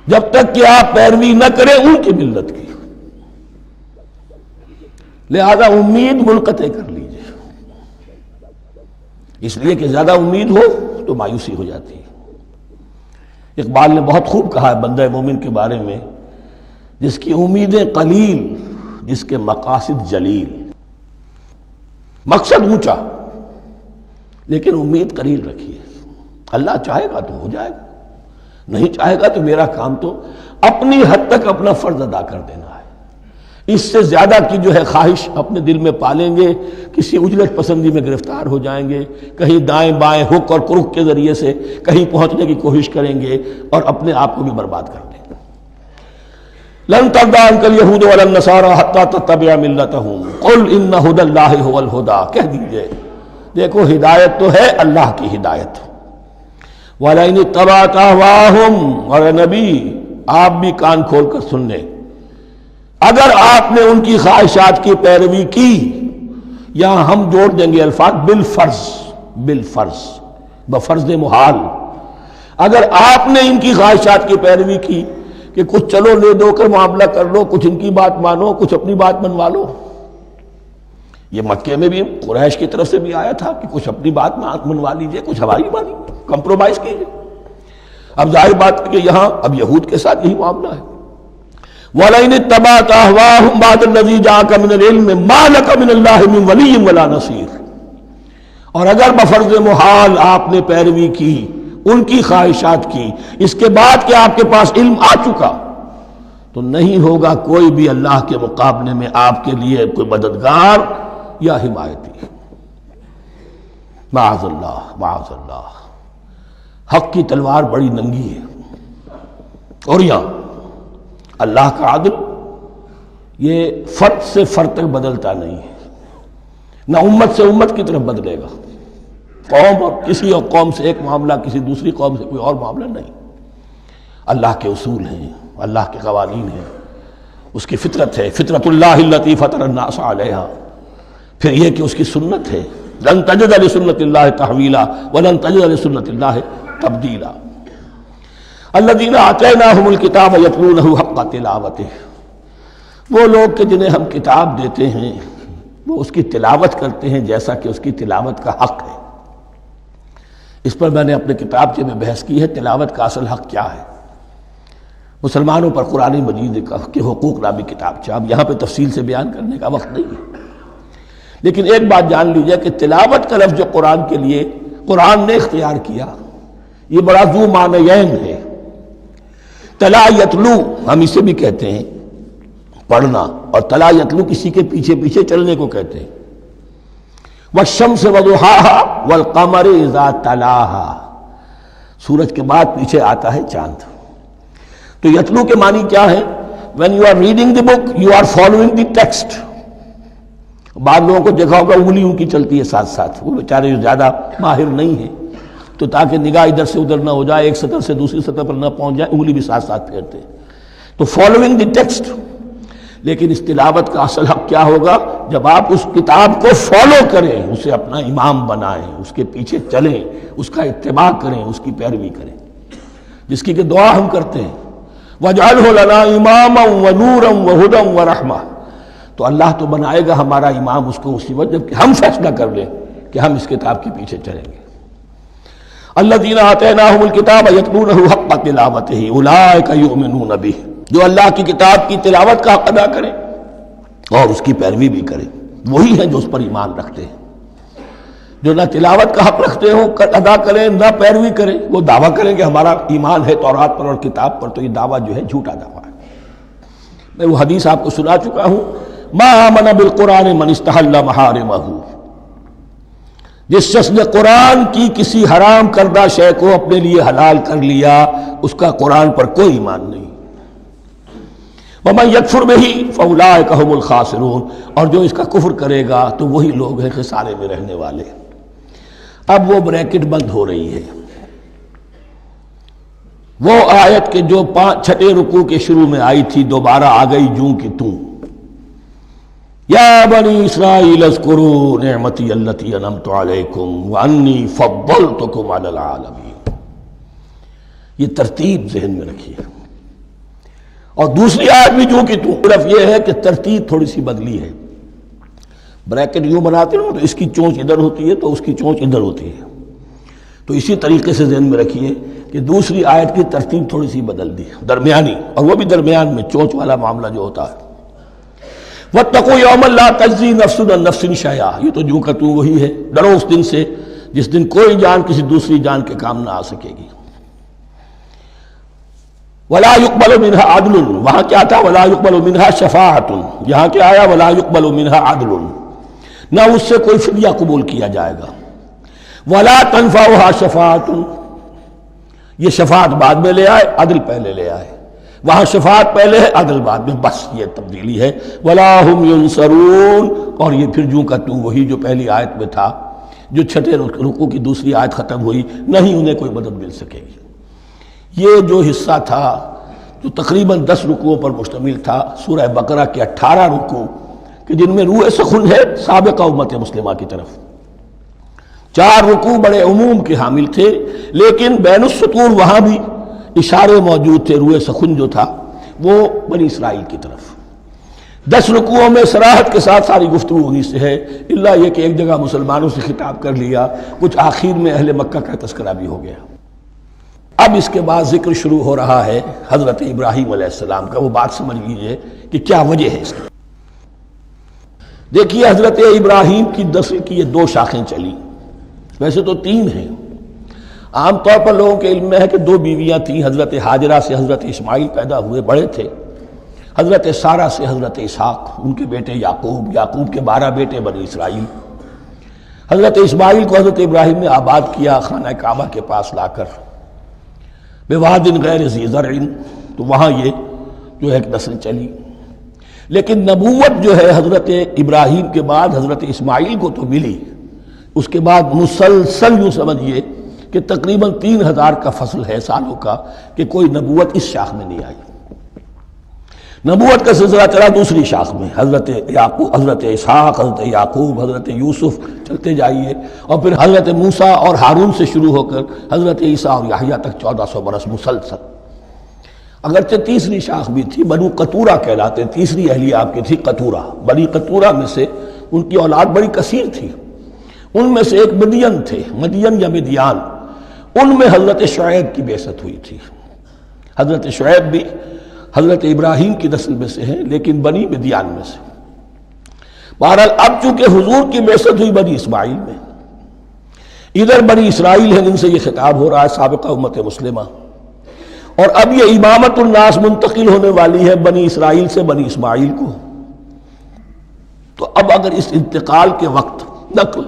جب تک کہ آپ پیروی نہ کریں ان کی ملت کی۔ لہذا امید منقطع کر لیجیے، اس لیے کہ زیادہ امید ہو تو مایوسی ہو جاتی ہے۔ اقبال نے بہت خوب کہا ہے بندہ مومن کے بارے میں، جس کی امیدیں قلیل، جس کے مقاصد جلیل۔ مقصد اونچا لیکن امید قلیل رکھیے، اللہ چاہے گا تو ہو جائے گا، نہیں چاہے گا تو میرا کام تو اپنی حد تک اپنا فرض ادا کر دینا ہے۔ اس سے زیادہ کی جو ہے خواہش اپنے دل میں پالیں گے، کسی اجلت پسندی میں گرفتار ہو جائیں گے، کہیں دائیں بائیں ہک اور کرک کے ذریعے سے کہیں پہنچنے کی کوشش کریں گے اور اپنے آپ کو بھی برباد کر دیں گے۔ لن ترضى عنك اليهود ولا النصارى حتى تتبع ملتهم قل ان هدى الله هو الهدى، کہہ دیجئے دیکھو ہدایت تو ہے اللہ کی ہدایت۔ وَلَئِنِ اتَّبَعْتَ أَهْوَاءَهُمْ، اور نبی آپ بھی کان کھول کر سن لیں، اگر آپ نے ان کی خواہشات کی پیروی کی، یہاں ہم جوڑ دیں گے الفاظ بالفرض بفرض محال، اگر آپ نے ان کی خواہشات کی پیروی کی کہ کچھ چلو لے دو کر معاملہ کر لو، کچھ ان کی بات مانو، کچھ اپنی بات منوا لو۔ یہ مکے میں بھی قریش کی طرف سے بھی آیا تھا کہ کچھ اپنی بات منوا لیجئے، کچھ ہماری مانی، کمپرومائز کیجئے۔ اب ظاہر بات ہے کہ یہاں اب یہود کے ساتھ یہی معاملہ ہے۔ وَلَئِنِ اتَّبَعْتَ أَهْوَاءَهُمْ بَعْدَ الَّذِي جَاءَكَ مِنَ الْعِلْمِ مَا لَكَ مِنَ اللَّهِ مِنْ وَلِيٍّ وَلَا نَصِيرٍ، اور اگر بفرض محال آپ نے پیروی کی ان کی خواہشات کی، اس کے بعد کہ آپ کے پاس علم آ چکا، تو نہیں ہوگا کوئی بھی اللہ کے مقابلے میں آپ کے لیے کوئی مددگار یا حمایتی۔ معاذ اللہ معاذ اللہ، حق کی تلوار بڑی ننگی ہے، اور یہاں اللہ کا عدل یہ فرد سے فرد تک بدلتا نہیں ہے، نہ امت سے امت کی طرف بدلے گا، قوم اور کسی اور قوم سے ایک معاملہ، کسی دوسری قوم سے کوئی اور معاملہ نہیں۔ اللہ کے اصول ہیں، اللہ کے قوانین ہیں، اس کی فطرت ہے، فطرت اللہ التی فطر الناس علیہا، پھر یہ کہ اس کی سنت ہے، لن تجد لسنت اللہ تحویلا ولن تجد لسنت اللہ تبدیلا۔ الذین آتیناہم الکتاب یتلونہ حق تلاوتہ، وہ لوگ کہ جنہیں ہم کتاب دیتے ہیں وہ اس کی تلاوت کرتے ہیں جیسا کہ اس کی تلاوت کا حق ہے۔ اس پر میں نے اپنے کتابچے میں بحث کی ہے، تلاوت کا اصل حق کیا ہے۔ مسلمانوں پر قرآن مجید کے حقوق نامی کتابچہ، اب یہاں پہ تفصیل سے بیان کرنے کا وقت نہیں ہے، لیکن ایک بات جان لیجیے کہ تلاوت کا لفظ جو قرآن کے لیے قرآن نے اختیار کیا، یہ بڑا ذو معنیین ہے۔ تلا یتلو ہم اسے بھی کہتے ہیں پڑھنا، اور تلا یتلو کسی کے پیچھے پیچھے چلنے کو کہتے ہیں۔ والشمس وضحاها والقمر اذا تلاها، سورج کے بعد پیچھے آتا ہے چاند۔ تو یتلو کے معنی کیا ہے؟ when you are reading the book you are following the text۔ بعض لوگوں کو دیکھا ہوگا انگلی ان کی چلتی ہے ساتھ ساتھ، وہ بیچارے جو زیادہ ماہر نہیں ہیں تو تاکہ نگاہ ادھر سے ادھر نہ ہو جائے، ایک سطح سے دوسری سطح پر نہ پہنچ جائے، انگلی بھی ساتھ ساتھ پھیرتے ہیں، تو فالوئنگ دی ٹیکسٹ۔ لیکن اس تلاوت کا اصل حق کیا ہوگا؟ جب آپ اس کتاب کو فالو کریں، اسے اپنا امام بنائیں، اس کے پیچھے چلیں، اس کا اتباع کریں، اس کی پیروی کریں، جس کی کہ دعا ہم کرتے ہیں وَاجْعَلْهُ لَنَا إِمَامًا وَنُورًا وَهُدًى وَرَحْمَةً، تو اللہ تو بنائے گا ہمارا امام اس کو اسی وقت جب کہ ہم فیصلہ کر لیں کہ ہم اس کتاب کے پیچھے چلیں گے۔ الذین آتیناہم الکتاب یتلونہ حق تلاوتہ اولئک یؤمنون بہ، جو اللہ کی کتاب کی تلاوت کا حق ادا کریں اور اس کی پیروی بھی کریں، وہی ہیں جو اس پر ایمان رکھتے ہیں۔ جو نہ تلاوت کا حق رکھتے ہوں ادا کریں، نہ پیروی کریں، وہ دعویٰ کریں کہ ہمارا ایمان ہے تورات پر اور کتاب پر، تو یہ دعویٰ جو ہے جھوٹا دعویٰ ہے۔ میں وہ حدیث آپ کو سنا چکا ہوں، ما آمن بالقرآن من استحل محارمہ، جس شخص نے قرآن کی کسی حرام کردہ شے کو اپنے لیے حلال کر لیا اس کا قرآن پر کوئی ایمان نہیں۔ وَمَن يَكْفُرْ بِهِ فَأُولَٰئِكَ هُمُ الْخَاسِرُونَ، اور جو اس کا کفر کرے گا تو وہی لوگ ہیں خسارے میں رہنے والے۔ اب وہ بریکٹ بند ہو رہی ہے، وہ آیت کے جو چھٹے رکوع کے شروع میں آئی تھی دوبارہ آ گئی جوں کہ توں، یا بنی اسرائیل اذکروا نعمتی التی انعمت علیکم وانی فضلتکم علی العالمین۔ یہ ترتیب ذہن میں رکھیے۔ اور دوسری آیت بھی جو کہ تو، صرف یہ ہے کہ ترتیب تھوڑی سی بدلی ہے۔ بریکٹ یوں بناتے ہو تو اس کی چونچ ادھر ہوتی ہے تو اس کی چونچ ادھر ہوتی ہے، تو اسی طریقے سے ذہن میں رکھیے کہ دوسری آیت کی ترتیب تھوڑی سی بدل دی درمیانی، اور وہ بھی درمیان میں چونچ والا معاملہ جو ہوتا ہے۔ وَاتَّقُوا يَوْمًا لَا تَجْزِي نَفْسٌ عَن نَفْسٍ شَيْئًا، یہ تو جو کہ تو وہی ہے، ڈرو اس دن سے جس دن کوئی جان کسی دوسری جان کے کام نہ آ سکے گی۔ وَلَا يُقْبَلُ مِنْهَا عَدْلٌ، وہاں کیا تھا وَلَا يُقْبَلُ مِنْهَا شَفَاعَةٌ، یہاں کیا آیا وَلَا يُقْبَلُ مِنْهَا عَدْلٌ، نہ اس سے کوئی فدیہ قبول کیا جائے گا۔ وَلَا تَنفَعُهَا شَفَاعَةٌ، یہ شفاعت بعد میں لے آئے، عدل پہلے لے آئے، وہاں شفاعت پہلے ہے عدل بعد میں، بس یہ تبدیلی ہے۔ وَلَا هُمْ يُنصَرُونَ، اور یہ پھر جو کا تو وہی جو پہلی آیت میں تھا، جو چھٹے رکوع کی دوسری آیت ختم ہوئی، نہیں انہیں کوئی مدد مل سکے گی۔ یہ جو حصہ تھا جو تقریباً 10 رکوعوں پر مشتمل تھا، سورہ بقرہ کے 18 رکوع کہ جن میں روح سخن ہے سابقہ امت مسلمہ کی طرف، 4 رکوع بڑے عموم کے حامل تھے، لیکن بین السطور وہاں بھی اشارے موجود تھے، روح سخن جو تھا وہ بنی اسرائیل کی طرف۔ 10 رکوعوں میں صراحت کے ساتھ ساری گفتگو انہی سے ہے، الا یہ کہ ایک جگہ مسلمانوں سے خطاب کر لیا، کچھ آخر میں اہل مکہ کا تذکرہ بھی ہو گیا۔ اب اس کے بعد ذکر شروع ہو رہا ہے حضرت ابراہیم علیہ السلام کا۔ وہ بات سمجھ لیجئے کہ کیا وجہ ہے اس کی۔ دیکھیے حضرت ابراہیم کی نسل کی یہ 2 شاخیں چلی، ویسے تو 3 ہیں، عام طور پر لوگوں کے علم میں ہے کہ 2 بیویاں تھیں، حضرت ہاجرہ سے حضرت اسماعیل پیدا ہوئے، بڑے تھے، حضرت سارہ سے حضرت اسحاق، ان کے بیٹے یعقوب، یعقوب کے 12 بیٹے بنی اسرائیل۔ حضرت اسماعیل کو حضرت ابراہیم نے آباد کیا خانہ کعبہ کے پاس لا کر، بواد غیر ذی زرع، تو وہاں یہ جو ایک نسل چلی۔ لیکن نبوت جو ہے حضرت ابراہیم کے بعد حضرت اسماعیل کو تو ملی، اس کے بعد مسلسل یوں سمجھیے کہ تقریباً 3000 کا فصل ہے سالوں کا کہ کوئی نبوت اس شاخ میں نہیں آئی۔ نبوت کا سلسلہ چلا دوسری شاخ میں، حضرت یعقوب، حضرت اسحاق، حضرت یعقوب، حضرت یوسف، چلتے جائیے، اور پھر حضرت موسیٰ اور ہارون سے شروع ہو کر حضرت عیسیٰ اور یحییٰ تک 1400 برس مسلسل۔ اگرچہ تیسری شاخ بھی تھی، بنو قطورہ کہلاتے، تیسری اہلیہ آپ کی تھی قطورہ، بنی قطورہ میں سے ان کی اولاد بڑی کثیر تھی، ان میں سے ایک مدین تھے، مدین یا مدیان، ان میں حضرت شعیب کی بعثت ہوئی تھی۔ حضرت شعیب بھی حضرت ابراہیم کی نسل میں سے ہیں، لیکن بنی مدیان میں سے۔ بہرحال اب چونکہ حضور کی بعثت ہوئی بنی اسماعیل میں، ادھر بنی اسرائیل ہیں، ان سے یہ خطاب ہو رہا ہے سابقہ امت مسلمہ، اور اب یہ امامت الناس منتقل ہونے والی ہے بنی اسرائیل سے بنی اسماعیل کو۔ تو اب اگر اس انتقال کے وقت نقل،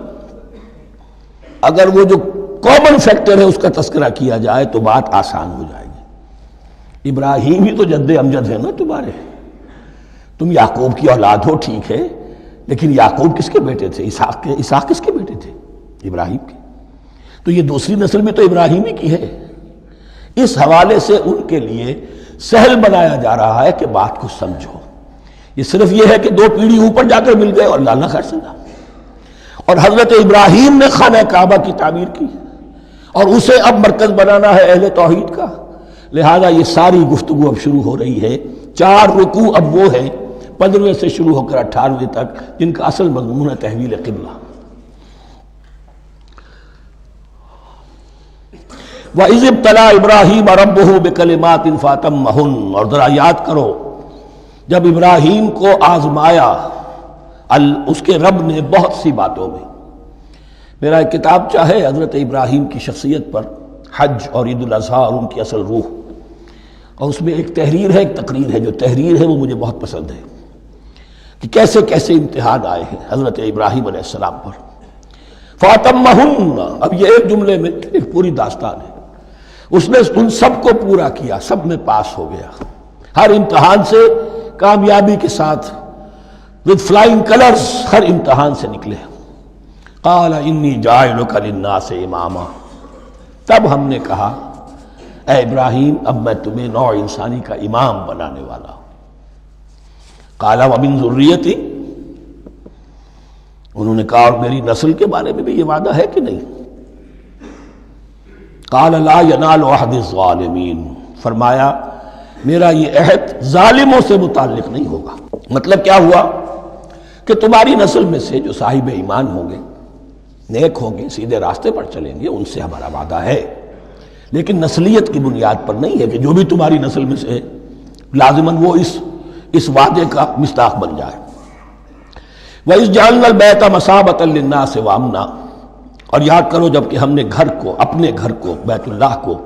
اگر وہ جو کامن فیکٹر ہے اس کا تذکرہ کیا جائے تو بات آسان ہو جائے گی۔ ابراہیم ہی تو جد امجد ہے نا تمہارے، تم یعقوب کی اولاد ہو ٹھیک ہے، لیکن یعقوب کس کے بیٹے تھے؟ اسحاق کے۔ اسحاق کس کے بیٹے تھے؟ ابراہیم کے۔ تو یہ دوسری نسل بھی تو ابراہیم ہی کی ہے۔ اس حوالے سے ان کے لیے سہل بنایا جا رہا ہے کہ بات کو سمجھو، یہ صرف یہ ہے کہ 2 پیڑھی اوپر جا کر مل گئے اور اللہ نہ خیر سنا۔ اور حضرت ابراہیم نے خانہ کعبہ کی تعمیر کی اور اسے اب مرکز بنانا ہے اہل توحید کا، لہذا یہ ساری گفتگو اب شروع ہو رہی ہے۔ 4 رکوع اب وہ ہیں 15ویں سے شروع ہو کر 18ویں تک، جن کا اصل مضمون ہے تحویل قبلہ۔ وَإِذِ ابْتَلَىٰ إِبْرَاهِيمَ رَبُّهُ بِكَلِمَاتٍ فَأَتَمَّهُنَّ، اور ذرا یاد کرو جب ابراہیم کو آزمایا اس کے رب نے بہت سی باتوں میں۔ میرا ایک کتابچہ ہے حضرت ابراہیم کی شخصیت پر، حج اور عید الاضحیٰ اور ان کی اصل روح، اور اس میں ایک تحریر ہے، ایک تقریر ہے۔ جو تحریر ہے وہ مجھے بہت پسند ہے کہ کیسے کیسے امتحان آئے ہیں حضرت ابراہیم علیہ السلام پر۔ فاتمہن، اب یہ ایک جملے میں ایک پوری داستان ہے. اس نے ان سب کو پورا کیا، سب میں پاس ہو گیا، ہر امتحان سے کامیابی کے ساتھ with flying colors ہر امتحان سے نکلے. قال انی جاعلک للناس اماما، تب ہم نے کہا اے ابراہیم اب میں تمہیں نوع انسانی کا امام بنانے والا ہوں. قال ومن ذریتی، انہوں نے کہا اور میری نسل کے بارے میں بھی یہ وعدہ ہے کہ نہیں؟ قال لا ینال عہد الظالمین، فرمایا میرا یہ عہد ظالموں سے متعلق نہیں ہوگا. مطلب کیا ہوا کہ تمہاری نسل میں سے جو صاحب ایمان ہوں گے، نیک ہوں گے، سیدھے راستے پر چلیں گے، ان سے ہمارا وعدہ ہے، لیکن نسلیت کی بنیاد پر نہیں ہے کہ جو بھی تمہاری نسل میں سے لازماً وہ اس وعدے کا مصداق بن جائے. وَإِذْ جَعَلْنَا الْبَيْتَ مَثَابَةً لِلنَّاسِ وَأَمْنًا، اور یاد کرو جب کہ ہم نے گھر کو، اپنے گھر کو، بیت اللہ کو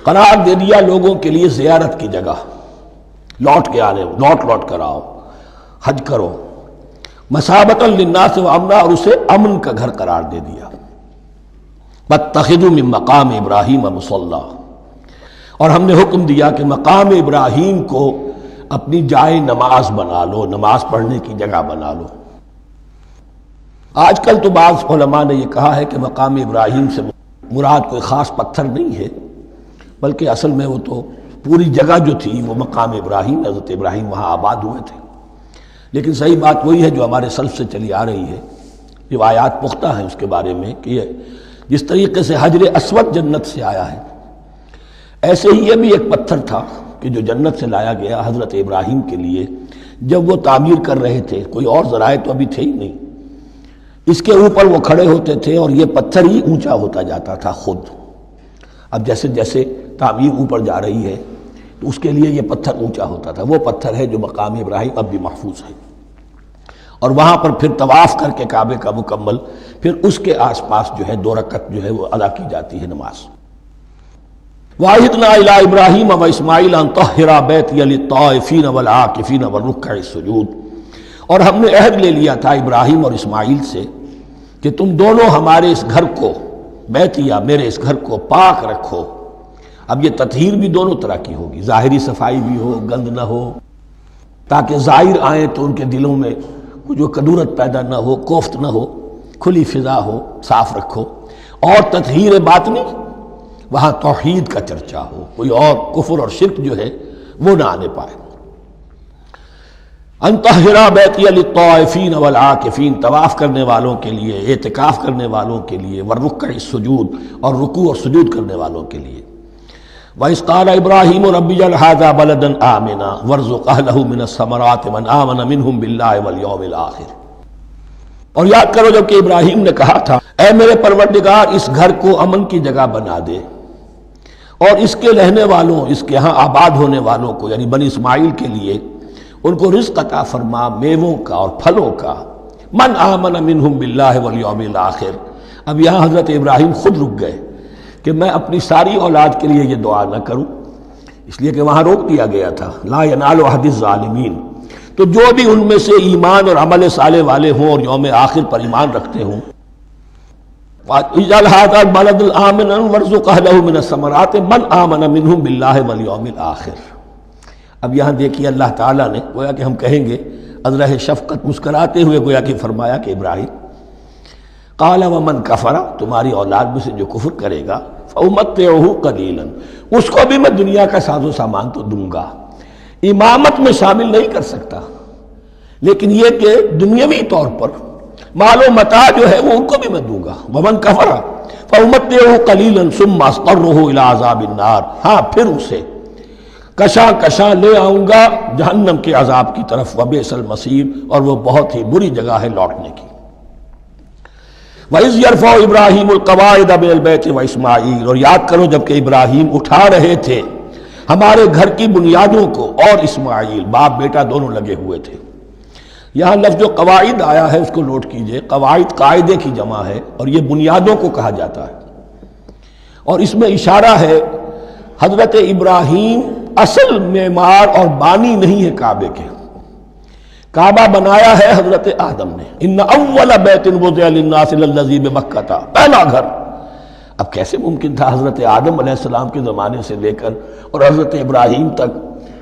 قرار دے دیا لوگوں کے لیے زیارت کی جگہ، لوٹ کے آنے، لوٹ کر آؤ، حج کرو. مثابۃ للناس وامنا، اور اسے امن کا گھر قرار دے دیا. واتخذوا من مقام ابراہیم مصلی، اور ہم نے حکم دیا کہ مقام ابراہیم کو اپنی جائے نماز بنا لو، نماز پڑھنے کی جگہ بنا لو. آج کل تو بعض علماء نے یہ کہا ہے کہ مقام ابراہیم سے مراد کوئی خاص پتھر نہیں ہے، بلکہ اصل میں وہ تو پوری جگہ جو تھی وہ مقام ابراہیم، حضرت ابراہیم وہاں آباد ہوئے تھے. لیکن صحیح بات وہی ہے جو ہمارے سلف سے چلی آ رہی ہے، روایات پختہ ہیں اس کے بارے میں کہ یہ جس طریقے سے حجر اسود جنت سے آیا ہے، ایسے ہی یہ بھی ایک پتھر تھا کہ جو جنت سے لایا گیا حضرت ابراہیم کے لیے جب وہ تعمیر کر رہے تھے. کوئی اور ذرائع تو ابھی تھے ہی نہیں، اس کے اوپر وہ کھڑے ہوتے تھے اور یہ پتھر ہی اونچا ہوتا جاتا تھا خود. اب جیسے جیسے تعمیر اوپر جا رہی ہے تو اس کے لیے یہ پتھر اونچا ہوتا تھا. وہ پتھر ہے جو مقام ابراہیم اب بھی محفوظ ہے، اور وہاں پر پھر طواف کر کے کعبے کا مکمل، پھر اس کے آس پاس جو ہے 2 رکعت جو ہے وہ ادا کی جاتی ہے نماز. وَعَهِدْنَا إِلَىٰ إِبْرَاهِيمَ وَإِسْمَاعِيلَ أَن طَهِّرَا بَيْتِيَ لِلطَّائِفِينَ وَالْعَاكِفِينَ وَالرُّكَّعِ السُّجُودِ، اور ہم نے عہد لے لیا تھا ابراہیم اور اسماعیل سے کہ تم دونوں ہمارے اس گھر کو، بیتیا میرے اس گھر کو پاک رکھو. اب یہ تطہیر بھی دونوں طرح کی ہوگی، ظاہری صفائی بھی ہو، گند نہ ہو، تاکہ زائر آئیں تو ان کے دلوں میں جو کدورت پیدا نہ ہو، کوفت نہ ہو، کھلی فضا ہو، صاف رکھو. اور تطہیر باطنی، وہاں توحید کا چرچا ہو، کوئی اور کفر اور شرک جو ہے وہ نہ آنے پائے. ان طہرا بیتی للطائفین والعاکفین، طواف کرنے والوں کے لیے، اعتکاف کرنے والوں کے لیے، والرکع السجود، اور رکوع اور سجود کرنے والوں کے لیے. وَإِذْ قَالَ إِبْرَاهِيمُ رَبِّ اجْعَلْ هَٰذَا بَلَدًا آمِنًا وَارْزُقْ أَهْلَهُ مِنَ الثَّمَرَاتِ مَنْ آمَنَ مِنْهُمْ بِاللَّهِ وَالْيَوْمِ الْآخِرِ. اور یاد کرو جب کہ ابراہیم نے کہا تھا اے میرے پروردگار اس گھر کو امن کی جگہ بنا دے، اور اس کے رہنے والوں، اس کے ہاں آباد ہونے والوں کو یعنی بنی اسماعیل کے لیے ان کو رزق عطا فرما، میووں کا اور پھلوں کا. من آمن منہم باللہ والیوم الآخر. اب یہاں حضرت ابراہیم خود رک گئے کہ میں اپنی ساری اولاد کے لیے یہ دعا نہ کروں، اس لیے کہ وہاں روک دیا گیا تھا لا ینال عہد الظالمین. تو جو بھی ان میں سے ایمان اور عمل صالح والے ہوں اور یوم آخر پر ایمان رکھتے ہوں، اجعل هذا البلد آمنا وارزق اهله من الثمرات من آمن منهم بالله واليوم الآخر. اب یہاں دیکھیے اللہ تعالیٰ نے گویا کہ ہم کہیں گے ازرہ شفقت مسکراتے ہوئے گویا کہ فرمایا کہ ابراہیم قال ومن کفر، تمہاری اولاد میں سے جو کفر کرے گا فأمتعه قلیلا، اس کو بھی میں دنیا کا ساز و سامان تو دوں گا، امامت میں شامل نہیں کر سکتا، لیکن یہ کہ دنیاوی طور پر مال و متاع جو ہے وہ ان کو بھی میں دوں گا. ومن کفر فأمتعه قلیلا ثم اضطره الى عذاب النار، ہاں پھر اسے کشاں کشاں لے آؤں گا جہنم کے عذاب کی طرف. وبئس المصیر، اور وہ بہت ہی بری جگہ ہے لوٹنے کی. وَإِذْ يَرْفَعُ إِبْرَاهِيمُ الْقَوَاعِدَ مِنَ الْبَيْتِ وَإِسْمَاعِيلُ، اور یاد کرو جب کہ ابراہیم اٹھا رہے تھے ہمارے گھر کی بنیادوں کو، اور اسماعیل، باپ بیٹا دونوں لگے ہوئے تھے. یہاں لفظ جو قواعد آیا ہے اس کو نوٹ کیجئے، قواعد قاعدے کی جمع ہے اور یہ بنیادوں کو کہا جاتا ہے. اور اس میں اشارہ ہے حضرت ابراہیم اصل معمار اور بانی نہیں ہے کعبے کے، کعبہ بنایا ہے حضرت آدم نے. ان اول بیت وضع للناس للذی بمکہ، پہلا گھر. اب کیسے ممکن تھا حضرت آدم علیہ السلام کے زمانے سے لے کر اور حضرت ابراہیم تک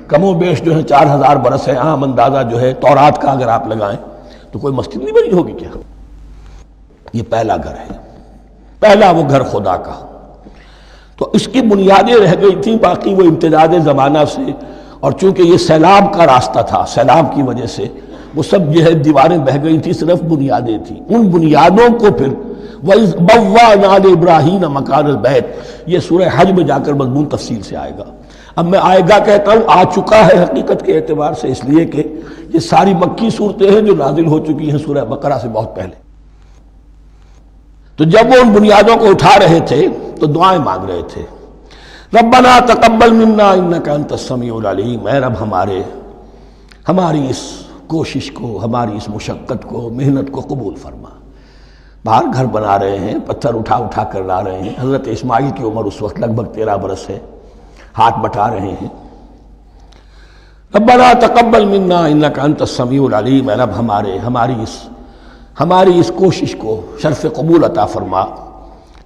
کم و بیش جو ہے 4000 برس ہے. عام اندازہ جو ہے تورات کا اگر آپ لگائیں تو کوئی مسجد نہیں بنی ہوگی کیا؟ یہ پہلا گھر ہے، پہلا وہ گھر خدا کا. تو اس کی بنیادیں رہ گئی تھیں، باقی وہ امتداد زمانہ سے، اور چونکہ یہ سیلاب کا راستہ تھا، سیلاب کی وجہ سے وہ سب جو ہے دیواریں بہہ گئی تھی، صرف بنیادیں تھیں. ان بنیادوں کو پھر وَإِذْ بَوَّأْنَا لِإِبْرَاهِيمَ مَكَانَ الْبَيْتِ، یہ سورہ حج میں جا کر مضمون تفصیل سے آئے گا. اب میں آئے گا کہتا ہوں، آ چکا ہے حقیقت کے اعتبار سے، اس لیے کہ یہ ساری مکی صورتیں ہیں جو نازل ہو چکی ہیں سورہ بقرہ سے بہت پہلے. تو جب وہ ان بنیادوں کو اٹھا رہے تھے تو دعائیں مانگ رہے تھے. ربنا تقبل منا انک انت السمیع العلیم، اے رب ہماری اس کوشش کو، ہماری اس مشقت کو، محنت کو قبول فرما. باہر گھر بنا رہے ہیں، پتھر اٹھا اٹھا کر لا رہے ہیں. حضرت اسماعیل کی عمر اس وقت لگ بھگ 13 برس ہے، ہاتھ بٹا رہے ہیں. ربنا تقبل منا انک انت السمیع العلیم، اے رب ہماری اس کوشش کو شرف قبول عطا فرما،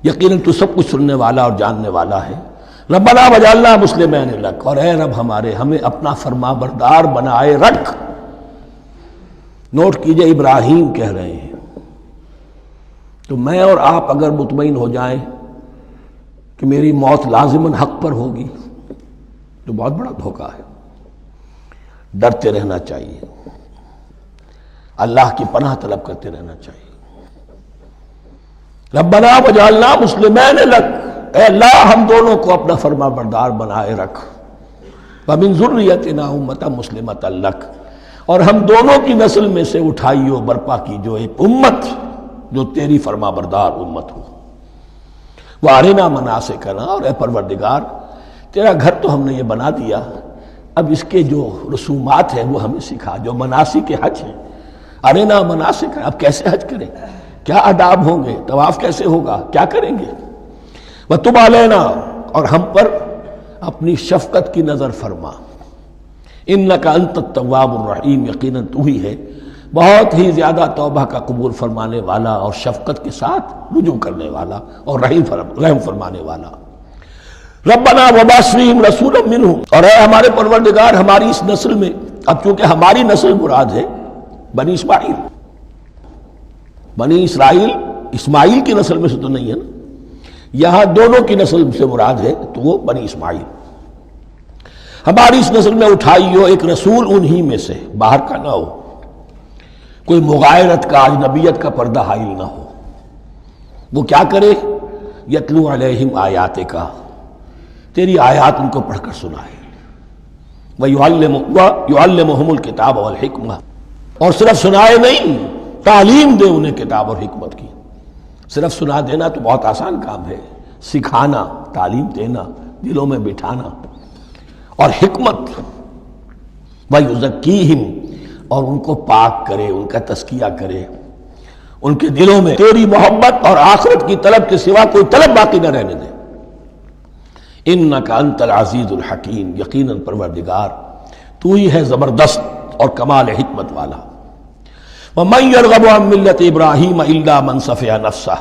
یقیناً تو سب کچھ سننے والا اور جاننے والا ہے. ربنا وجعلنا مسلمین لک، اور اے رب ہمیں اپنا فرما بردار بنائے رکھ. نوٹ کیجئے ابراہیم کہہ رہے ہیں. تو میں اور آپ اگر مطمئن ہو جائیں کہ میری موت لازماً حق پر ہوگی تو بہت بڑا دھوکہ ہے. ڈرتے رہنا چاہیے، اللہ کی پناہ طلب کرتے رہنا چاہیے. ربنا وجعلنا مسلمین لک، اے اللہ ہم دونوں کو اپنا فرما بردار بنائے رکھ. ومن ذریتنا امۃ مسلمۃ لک، اور ہم دونوں کی نسل میں سے اٹھائیو برپا کی جو ایک امت جو تیری فرما بردار امت ہو. وارنا مناسکنا، اور اے پروردگار تیرا گھر تو ہم نے یہ بنا دیا، اب اس کے جو رسومات ہیں وہ ہمیں سکھا، جو مناسک حج ہیں. ارنا مناسک، اب کیسے حج کریں، کیا آداب ہوں گے، طواف کیسے ہوگا، کیا کریں گے. وتب علینا، اور ہم پر اپنی شفقت کی نظر فرما. انک انت التواب الرحیم، یقیناً تو ہی ہے بہت ہی زیادہ توبہ کا قبول فرمانے والا اور شفقت کے ساتھ رجوع کرنے والا اور رحم فرمانے والا. ربنا وبعث فیہم رسولا منہم، اور اے ہمارے پروردگار ہماری اس نسل میں، اب چونکہ ہماری نسل مراد ہے بنی اسماعیل، بنی اسرائیل اسماعیل کی نسل میں سے تو نہیں ہے نا، یہاں دونوں کی نسل سے مراد ہے تو وہ بنی اسماعیل. ہماری اس نسل میں اٹھائی ہو ایک رسول انہی میں سے، باہر کا نہ ہو، کوئی مغایرت کا اجنبیت کا پردہ حائل نہ ہو. وہ کیا کرے، یتلو علیہم آیاتک، تیری آیات ان کو پڑھ کر سنائے. وَيُعَلِّمُهُمُ الْكِتَابَ وَالْحِکْمَةَ، اور صرف سنائے نہیں، تعلیم دے انہیں کتاب اور حکمت کی. صرف سنا دینا تو بہت آسان کام ہے، سکھانا، تعلیم دینا، دلوں میں بٹھانا. اور حکمت، وَيُزَكِّيهِمْ، اور ان کو پاک کرے، ان کا تزکیہ کرے، ان کے دلوں میں تیری محبت اور آخرت کی طلب کے سوا کوئی طلب باقی نہ رہنے دے. انک انت العزیز الحکیم، یقیناً پروردگار تو ہی ہے زبردست اور کمال حکمت والا. وَمَن يَرْغَبُ عَن مِّلَّةِ إِبْرَاهِيمَ إِلَّا مَن سَفِهَ نَفْسَهُ،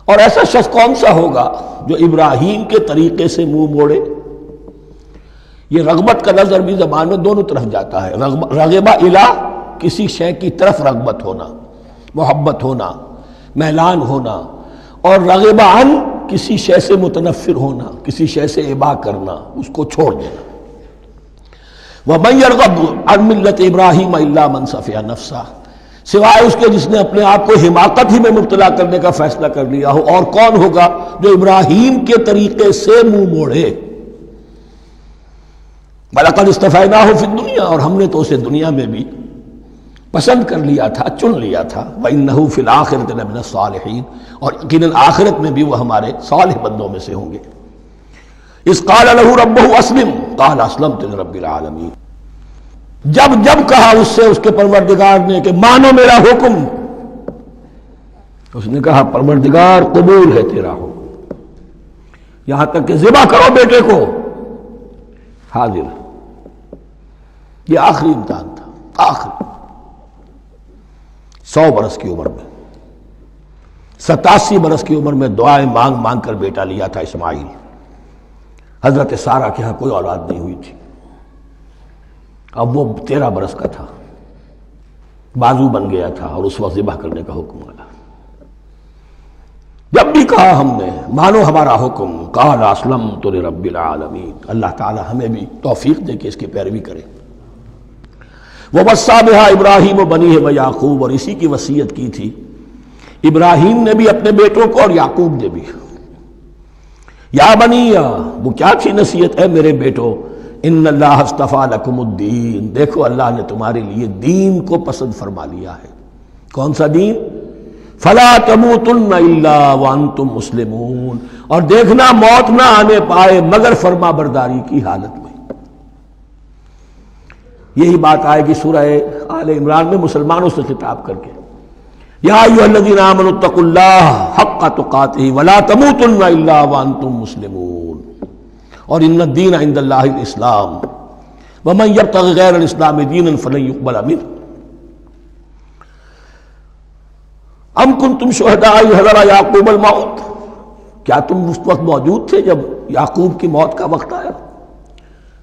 اور ایسا شخص کون سا ہوگا جو ابراہیم کے طریقے سے منہ موڑے. یہ رغبت کا لفظ عربی زبان میں دونوں طرف جاتا ہے. رغبہ الہ، کسی شے کی طرف رغبت ہونا، محبت ہونا، میلان ہونا، اور رغبہ عن، کسی شے سے متنفر ہونا، کسی شے سے ابا کرنا، اس کو چھوڑ دینا. وَمَن يَرْغَبُ عَن مِّلَّةِ إِبْرَاهِيمَ إِلَّا مَن سَفِهَ نَفْسَهُ، سوائے اس کے جس نے اپنے آپ کو حماقت ہی میں مبتلا کرنے کا فیصلہ کر لیا ہو. اور کون ہوگا جو ابراہیم کے طریقے سے منہ موڑے. وَلَقَدِ اصْطَفَيْنَاهُ فِي الدُّنْيَا، اور ہم نے تو اسے دنیا میں بھی پسند کر لیا تھا، چن لیا تھا. وَإِنَّهُ فِي الْآخِرَةِ لَمِنَ الصَّالِحِينَ، اور یقیناً آخرت میں بھی وہ ہمارے صالح بندوں میں سے ہوں گے. اذ قال له ربه اسلم قال اسلمت لرب العالمین، جب جب کہا اس سے اس کے پروردگار نے کہ مانو میرا حکم، اس نے کہا پروردگار قبول ہے تیرا حکم، یہاں تک کہ ذبح کرو بیٹے کو، حاضر. یہ آخری امتحان تھا، آخر 100 برس کی عمر میں، 87 برس کی عمر میں دعائیں مانگ مانگ کر بیٹا لیا تھا اسماعیل۔ حضرت سارہ کے ہاں کوئی اولاد نہیں ہوئی تھی، اب وہ 13 برس کا تھا، بازو بن گیا تھا، اور اس وقت ذبح کرنے کا حکم آیا۔ جب بھی کہا ہم نے مانو ہمارا حکم، قال اسلمت لرب العالمین، اللہ تعالی ہمیں بھی توفیق دے کہ اس کی پیروی کرے۔ ووصى بها ابراہیم وبنیہ ویعقوب، اور اسی کی وصیت کی تھی ابراہیم نے بھی اپنے بیٹوں کو اور یعقوب نے بھی۔ یا بنیہ، وہ کیا تھی نصیحت؟ اے میرے بیٹو، ان اللہ اصطفیٰ لکم الدین، دیکھو اللہ نے تمہارے لیے دین کو پسند فرما لیا ہے۔ کون سا دین؟ فلا تموتن الا وانتم مسلمون، اور دیکھنا موت نہ آنے پائے مگر فرما برداری کی حالت میں۔ یہی بات آئے گی سورہ آل عمران میں مسلمانوں سے خطاب کر کے، یا ایھا الذین آمنوا اتقوا اللہ حق تقاتہ ولا تموتن الا وانتم مسلمون، اور ان الدین عند اللہ الاسلام ومن یبتغ غیر الاسلام دینا فلن یقبل منہ۔ ام کنتم شہداء اذ حضر یعقوب الموت، کیا تم اس وقت موجود تھے جب یعقوب کی موت کا وقت آیا؟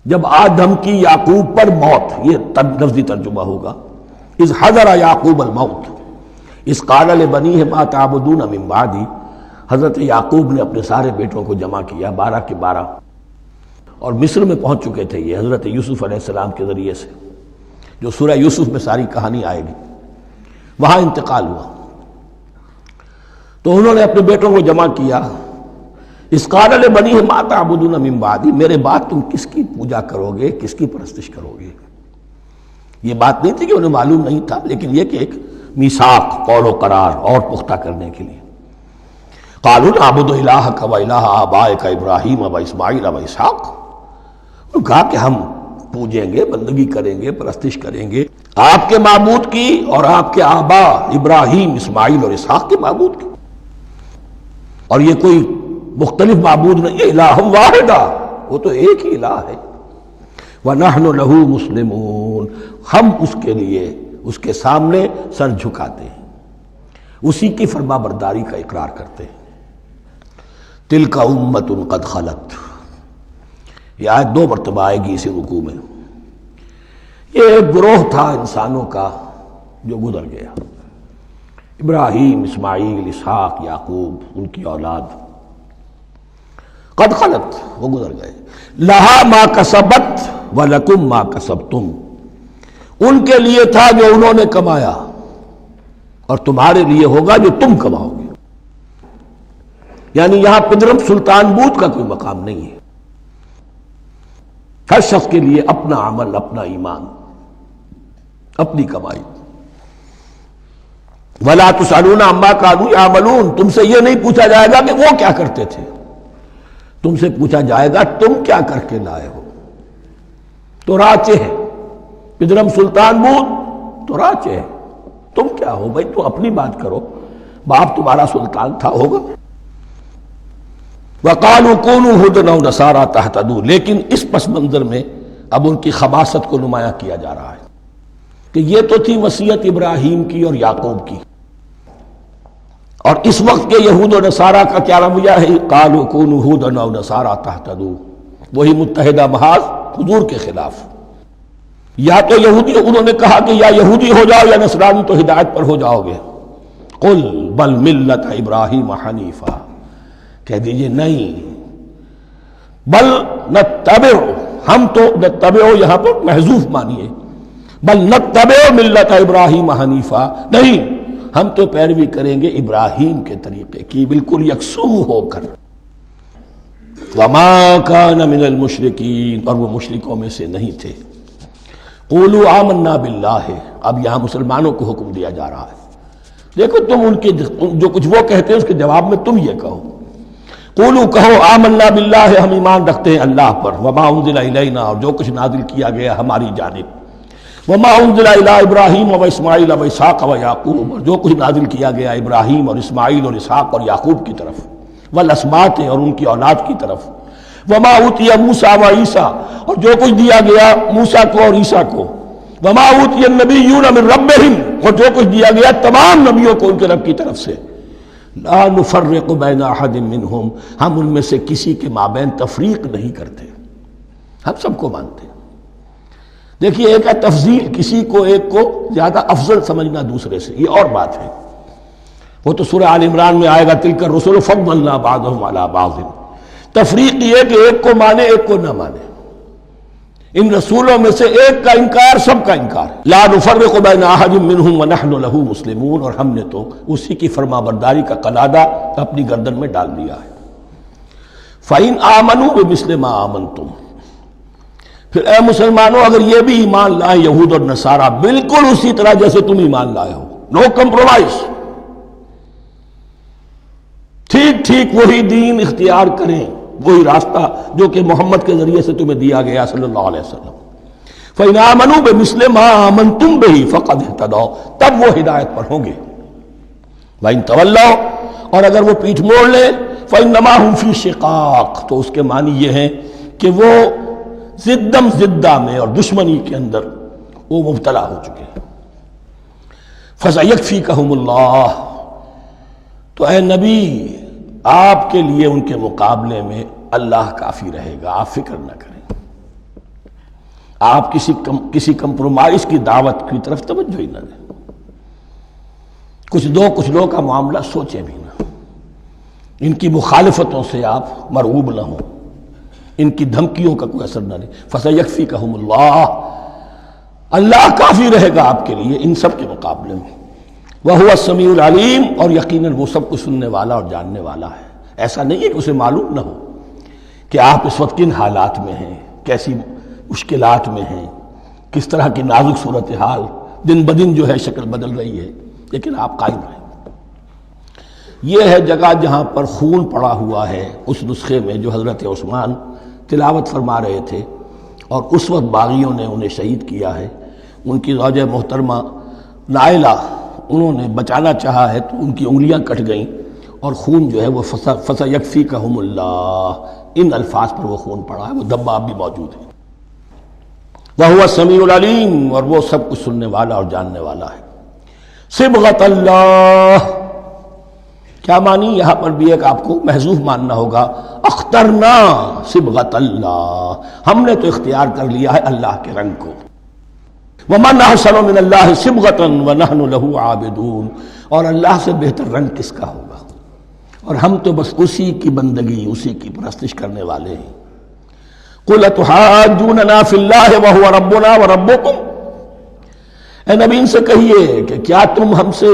جب آدم کی یعقوب پر موت، یہ لفظی ترجمہ ہوگا، اذ حضر یعقوب الموت اذ قال لبنیہ ما تعبدون من بعدی، حضرت یعقوب نے اپنے سارے بیٹوں کو جمع کیا، 12 کے 12، اور مصر میں پہنچ چکے تھے یہ حضرت یوسف علیہ السلام کے ذریعے سے، جو سورہ یوسف میں ساری کہانی آئے گی، وہاں انتقال ہوا۔ تو انہوں نے اپنے بیٹوں کو جمع کیا، اس قال لبنیہ ما تعبدون من بعدی، میرے بعد تم کس کی پوجا کرو گے، کس کی پرستش کرو گے؟ یہ بات نہیں تھی کہ انہیں معلوم نہیں تھا، لیکن یہ کہ ایک میثاق، قول و قرار اور پختہ کرنے کے لیے۔ قالوا نعبد الہک و الہ آبائک ابراہیم و اسماعیل و اسحاق، انہوں نے کہا کہ ہم پوجیں گے، بندگی کریں گے، پرستش کریں گے آپ کے معبود کی اور آپ کے آبا ابراہیم، اسماعیل اور اسحاق کے معبود کی، اور یہ کوئی مختلف معبود نہیں ہے، الہ واحدہ، وہ تو ایک ہی الہ ہے۔ وَنَحْنُ لَهُ مُسْلِمُونَ، ہم اس کے لیے اس کے سامنے سر جھکاتے ہیں، اسی کی فرما برداری کا اقرار کرتے ہیں۔ تِلْكَ أُمَّةٌ قَدْ خَلَتْ، یہ آیت 2 مرتبہ آئے گی اسی رکوع میں۔ یہ ایک گروہ تھا انسانوں کا جو گزر گیا، ابراہیم، اسماعیل، اسحاق، یعقوب، ان کی اولاد، قد خلت، وہ گزر گئے۔ لہا ما کسبت ولکم ما کسبتم، ان کے لیے تھا جو انہوں نے کمایا، اور تمہارے لیے ہوگا جو تم کماؤ گے۔ یعنی یہاں پدرم سلطان بود کا کوئی مقام نہیں ہے، ہر شخص کے لیے اپنا عمل، اپنا ایمان، اپنی کمائی۔ وَلَا تُسْأَلُونَ عَمَّا كَانُوا يَعْمَلُونَ، تم سے یہ نہیں پوچھا جائے گا کہ وہ کیا کرتے تھے، تم سے پوچھا جائے گا تم کیا کر کے لائے ہو۔ تو راچے ہے پدرم سلطان بود، تو راچے ہے، تم کیا ہو بھائی، تو اپنی بات کرو، باپ تمہارا سلطان تھا، ہوگا۔ وَقَالُوا كُونُوا هُودًا أَوْ نَصَارَىٰ تَهْتَدُوا، لیکن اس پس منظر میں اب ان کی خباثت کو نمایاں کیا جا رہا ہے کہ یہ تو تھی وصیت ابراہیم کی اور یعقوب کی، اور اس وقت کے یہود و نصارہ کا کیا رویہ ہے؟ قَالُوا كُونُوا هُودًا أَوْ نَصَارَىٰ تَهْتَدُوا، وہی متحدہ محاذ حضور کے خلاف۔ یا تو یہودی، انہوں نے کہا کہ یا یہودی ہو جاؤ یا نصرانی تو ہدایت پر ہو جاؤ گے۔ قل بل ملت ابراہیم حنیفہ، کہہ دیجئے نہیں، بل نتبع، ہم تو نتبع یہاں پر محذوف مانیے، بل نتبع ملت ابراہیم حنیفہ، نہیں، ہم تو پیروی کریں گے ابراہیم کے طریقے کی، بالکل یکسو ہو کر۔ وما کان من المشرکین، اور وہ مشرکوں میں سے نہیں تھے۔ قولوا آمنا باللہ، اب یہاں مسلمانوں کو حکم دیا جا رہا ہے، دیکھو تم ان کے جو کچھ وہ کہتے ہیں اس کے جواب میں تم یہ کہو، قولوا کہو آمنا باللہ، ہم ایمان رکھتے ہیں اللہ پر، وما انزل الینا، اور جو کچھ نازل کیا گیا ہماری جانب، وما انزل الی ابراہیم و اسماعیل و اسحاق و یعقوب، اور جو کچھ نازل کیا گیا ابراہیم اور اسماعیل اور اسحاق اور یعقوب کی طرف، والاسباط، اور ان کی اولاد کی طرف، وما اوتی موسیٰ و عیسیٰ، اور جو کچھ دیا گیا موسیٰ کو اور عیسیٰ کو، وما اوتی النبیون من ربہم، اور جو کچھ دیا گیا تمام نبیوں کو ان کے رب کی طرف سے، لا نفرق بین احد منہم، ہم ان میں سے کسی کے مابین تفریق نہیں کرتے، ہم سب کو مانتے ہیں۔ دیکھیے ایک ہے تفضیل، کسی کو ایک کو زیادہ افضل سمجھنا دوسرے سے، یہ اور بات ہے، وہ تو سورہ آل عمران میں آئے گا تلک الرسل فضلنا بعضهم علی بعض۔ تفریق یہ کہ ایک کو مانے ایک کو نہ مانے، ان رسولوں میں سے ایک کا انکار سب کا انکار ہے۔ لا نفرق بین احد منہم ونحن له مسلمون، اور ہم نے تو اسی کی فرما برداری کا قلادہ اپنی گردن میں ڈال دیا ہے۔ فَإِنْ آمَنُوا بِمِثْلِ مَا آمَنْتُمْ، پھر اے مسلمانوں اگر یہ بھی ایمان لائیں یہود اور نصارہ بالکل اسی طرح جیسے تم ایمان لائے ہو، نو کمپرومائز، ٹھیک ٹھیک وہی دین اختیار کریں، وہی راستہ جو کہ محمد کے ذریعے سے تمہیں دیا گیا صلی اللہ علیہ وسلم۔ فَإِنْ آمَنُوا بِمِثْلِ مَا آمَنْتُمْ بِهِ فَقَدْ اهْتَدَوْا، تب وہ ہدایت پر ہوں گے۔ وَإِنْ تَوَلَّوْا، اور اگر وہ پیٹھ موڑ لیں، فَإِنَّمَا هُمْ فِي شِقَاقٍ، تو اس کے معنی یہ ہیں کہ وہ زدم زدہ میں اور دشمنی کے اندر وہ مبتلا ہو چکے ہیں۔ فَسَيَكْفِيكَهُمُ اللَّهُ، تو اے نبی آپ کے لیے ان کے مقابلے میں اللہ کافی رہے گا، آپ فکر نہ کریں، آپ کسی کمپرومائز کی دعوت کی طرف توجہ ہی نہ دیں، کچھ دو کا معاملہ سوچیں بھی نہ، ان کی مخالفتوں سے آپ مرعوب نہ ہوں، ان کی دھمکیوں کا کوئی اثر نہ لیں۔ فَسَيَكْفِيكَهُمُ اللَّهُ، اللہ کافی رہے گا آپ کے لیے ان سب کے مقابلے میں۔ وَهُوَ السَّمِيعُ الْعَلِيمُ، اور یقیناً وہ سب کچھ سننے والا اور جاننے والا ہے۔ ایسا نہیں ہے کہ اسے معلوم نہ ہو کہ آپ اس وقت کن حالات میں ہیں، کیسی مشکلات میں ہیں، کس طرح کی نازک صورتحال دن بدن جو ہے شکل بدل رہی ہے، لیکن آپ قائم رہیں۔ یہ ہے جگہ جہاں پر خون پڑا ہوا ہے، اس نسخے میں جو حضرت عثمان تلاوت فرما رہے تھے، اور اس وقت باغیوں نے انہیں شہید کیا ہے۔ ان کی زوجہ محترمہ نائلہ، انہوں نے بچانا چاہا ہے تو ان کی انگلیاں کٹ گئیں، اور خون جو ہے وہ فَسَيَكْفِيكَهُمُ اللَّهُ، ان الفاظ پر وہ خون پڑا ہے، وہ دبا اب بھی موجود ہے۔ وَهُوَ السَّمِيعُ الْعَلِيمُ، اور وہ سب کچھ سننے والا اور جاننے والا ہے۔ صبغۃ اللہ، کیا معنی؟ یہاں پر بھی ایک آپ کو محذوف ماننا ہوگا، اخترنا صبغۃ اللہ، ہم نے تو اختیار کر لیا ہے اللہ کے رنگ کو۔ وَمَنْ أَحْسَنُ مِنَ اللَّهِ صِبْغَةً وَنَحْنُ لَهُ عَابِدُونَ، اور اللہ سے بہتر رنگ کس کا ہوگا، اور ہم تو بس اسی کی بندگی، اسی کی پرستش کرنے والے ہیں۔ قُلْ أَتُحَاجُّونَنَا فِي اللَّهِ وَهُوَ رَبُّنَا وَرَبُّكُمْ، اے نبی ان سے کہیے کہ کیا تم ہم سے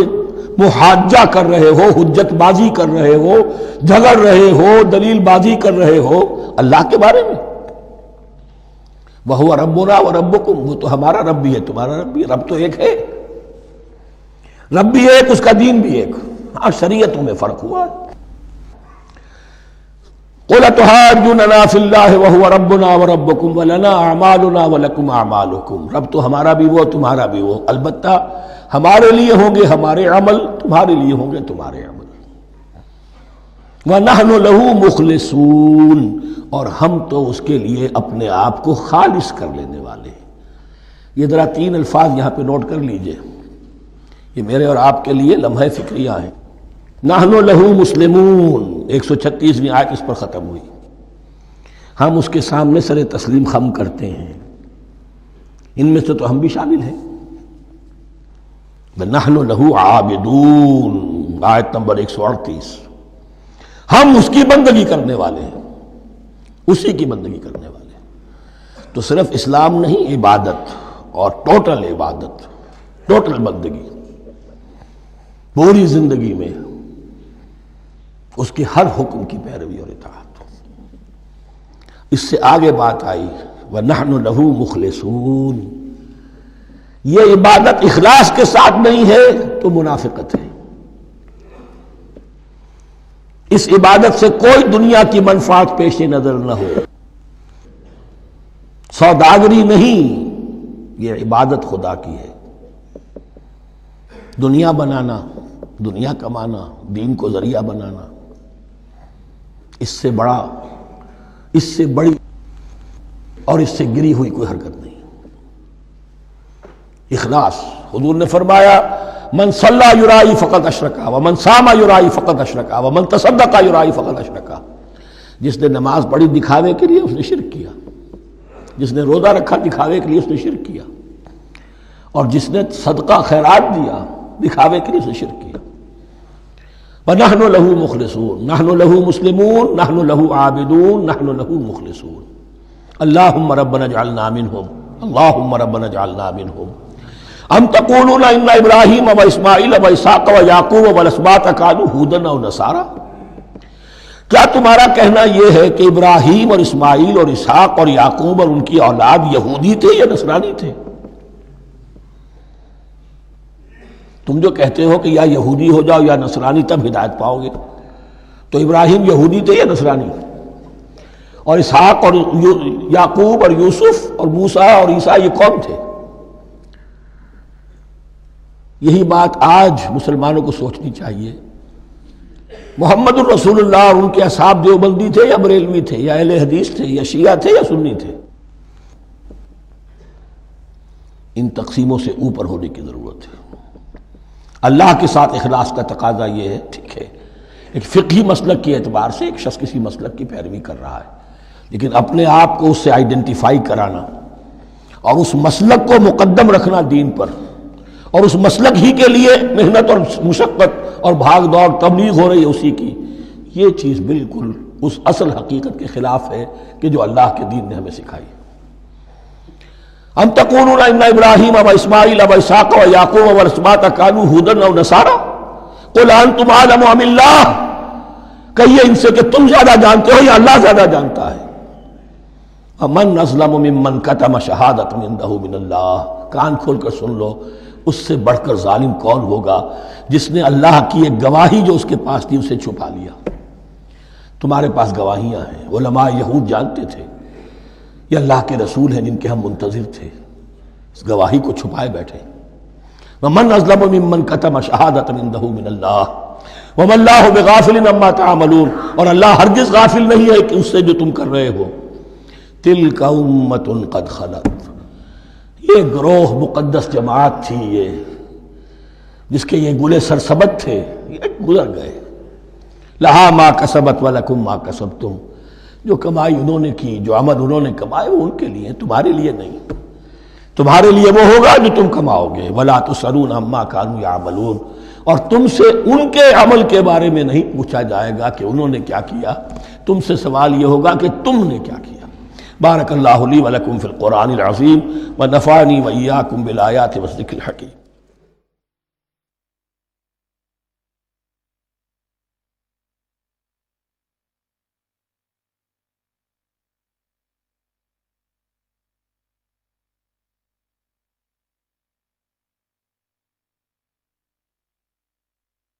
محاجہ کر رہے ہو، حجت بازی کر رہے ہو، جھگڑ رہے ہو، دلیل بازی کر رہے ہو اللہ کے بارے میں؟ وَهُوَ رَبُّنَا وَرَبُّكُمْ، وہ تو ہمارا رب بھی ہے تمہارا رب بھی ہے، رب تو ایک ہے، رب بھی ایک، اس کا دین بھی ایک، ہاں شریعتوں میں فرق ہوا ہے۔ قُلْ أَتُحَاجُّونَنَا فِي اللَّهِ وَهُوَ رَبُّنَا وَرَبُّكُمْ وَلَنَا أَعْمَالُنَا وَلَكُمْ أَعْمَالُكُمْ، رب تو ہمارا بھی وہ تمہارا بھی وہ، البتہ ہمارے لیے ہوں گے ہمارے عمل، تمہارے لیے ہوں گے تمہارے عمل۔ وَنَحْنُ لَهُ مُخْلِصُونَ، اور ہم تو اس کے لیے اپنے آپ کو خالص کر لینے والے ہیں۔ یہ ذرا 3 الفاظ یہاں پہ نوٹ کر لیجئے، یہ میرے اور آپ کے لیے لمحہ فکریہ ہیں۔ نحن لہو مسلمون، 136ویں آیت اس پر ختم ہوئی، ہم اس کے سامنے سر تسلیم خم کرتے ہیں، ان میں سے تو ہم بھی شامل ہیں۔ نحن لہو عابدون، آیت نمبر 138، ہم اس کی بندگی کرنے والے ہیں، اسی کی بندگی کرنے والے ہیں۔ تو صرف اسلام نہیں، عبادت اور ٹوٹل عبادت، ٹوٹل بندگی، پوری زندگی میں اس کے ہر حکم کی پیروی اور اطاعت۔ اس سے آگے بات آئی وَنَحْنُ لَهُ مُخْلِصُونَ، یہ عبادت اخلاص کے ساتھ نہیں ہے تو منافقت ہے۔ اس عبادت سے کوئی دنیا کی منفعت پیش نظر نہ ہو، سوداگری نہیں، یہ عبادت خدا کی ہے۔ دنیا بنانا، دنیا کمانا، دین کو ذریعہ بنانا، اس سے بڑا، اس سے بڑی اور اس سے گری ہوئی کوئی حرکت نہیں۔ اخلاص. حضور نے فرمایا من صلی یرائی فقط اشرکا ومن صام یرائی فقط اشرکا ومن تصدق یرائی فقط اشرکا. جس نے نماز پڑھی دکھاوے کے لیے اس نے شرک کیا، جس نے روزہ رکھا دکھاوے کے لیے اس نے شرک کیا، اور جس نے صدقہ خیرات دیا دکھاوے کے لیے اس نے شرک کیا. وَنَحْنُ لَهُ مُخْلِصُونَ نَحْنُ لَهُ مُسْلِمُونَ نَحْنُ لَهُ عَابِدُونَ نَحْنُ لَهُ مُخْلِصُونَ. اللهم ربنا اجعلنا منهم اللهم ربنا اجعلنا منهم ام تقولون ان ابراہیم واسماعیل واسحاق ویعقوب والاسباط كانوا هودا او نصارا. کیا تمہارا کہنا یہ ہے کہ ابراہیم اور اسماعیل اور اسحاق اور یعقوب اور ان کی اولاد یہودی تھے یا نصرانی تھے؟ تم جو کہتے ہو کہ یا یہودی ہو جاؤ یا نصرانی تب ہدایت پاؤ گے، تو ابراہیم یہودی تھے یا نصرانی؟ اور اسحاق اور یعقوب اور یوسف اور موسیٰ اور عیسیٰ یہ کون تھے؟ یہی بات آج مسلمانوں کو سوچنی چاہیے. محمد الرسول اللہ اور ان کے اصحاب دیوبندی تھے یا بریلوی تھے یا اہل حدیث تھے یا شیعہ تھے یا سنی تھے؟ ان تقسیموں سے اوپر ہونے کی ضرورت ہے. اللہ کے ساتھ اخلاص کا تقاضا یہ ہے، ٹھیک ہے ایک فقہی مسلک کے اعتبار سے ایک شخص کسی مسلک کی پیروی کر رہا ہے، لیکن اپنے آپ کو اس سے آئیڈینٹیفائی کرانا اور اس مسلک کو مقدم رکھنا دین پر، اور اس مسلک ہی کے لیے محنت اور مشقت اور بھاگ دوڑ تبلیغ ہو رہی ہے اسی کی، یہ چیز بالکل اس اصل حقیقت کے خلاف ہے کہ جو اللہ کے دین نے ہمیں سکھائی. ام تقولون ان ابراہیم واسماعیل واسحاق ویعقوب والاسباط كانوا هودا او نصارا قل انتم اعلم ام اللہ. کہیے ان سے کہ تم زیادہ جانتے ہو یا اللہ زیادہ جانتا ہے. ومن اظلم ممن كتم شہادۃ عنده من اللہ. کان کھول کر سن لو، اس سے بڑھ کر ظالم کون ہوگا جس نے اللہ کی ایک گواہی جو اس کے پاس تھی اسے چھپا لیا. تمہارے پاس گواہیاں ہیں، علماء یہود جانتے تھے یہ اللہ کے رسول ہیں جن کے ہم منتظر تھے، اس گواہی کو چھپائے بیٹھے. ومن اظلم ممن كتم شہادۃ عنده من اللہ وما اللہ بغافل عما تعملون. اور اللہ ہرگز غافل نہیں ہے کہ اس سے جو تم کر رہے ہو. تلک امۃ قد خلت. یہ گروہ مقدس جماعت تھی یہ جس کے یہ گلے سرسبد تھے، یہ گزر گئے. لہا ما کسبت ولکم ما کسبتم. جو کمائی انہوں نے کی، جو عمل انہوں نے کمائے وہ ان کے لیے، تمہارے لیے نہیں. تمہارے لیے وہ ہوگا جو تم کماؤ گے. ولا تسألون عما كانوا يعملون. اور تم سے ان کے عمل کے بارے میں نہیں پوچھا جائے گا کہ انہوں نے کیا کیا، تم سے سوال یہ ہوگا کہ تم نے کیا کیا. بارک اللہ لی ولکم فی القرآن العظیم ونفعنی وإیاکم بالآیات والذکر الحکیم.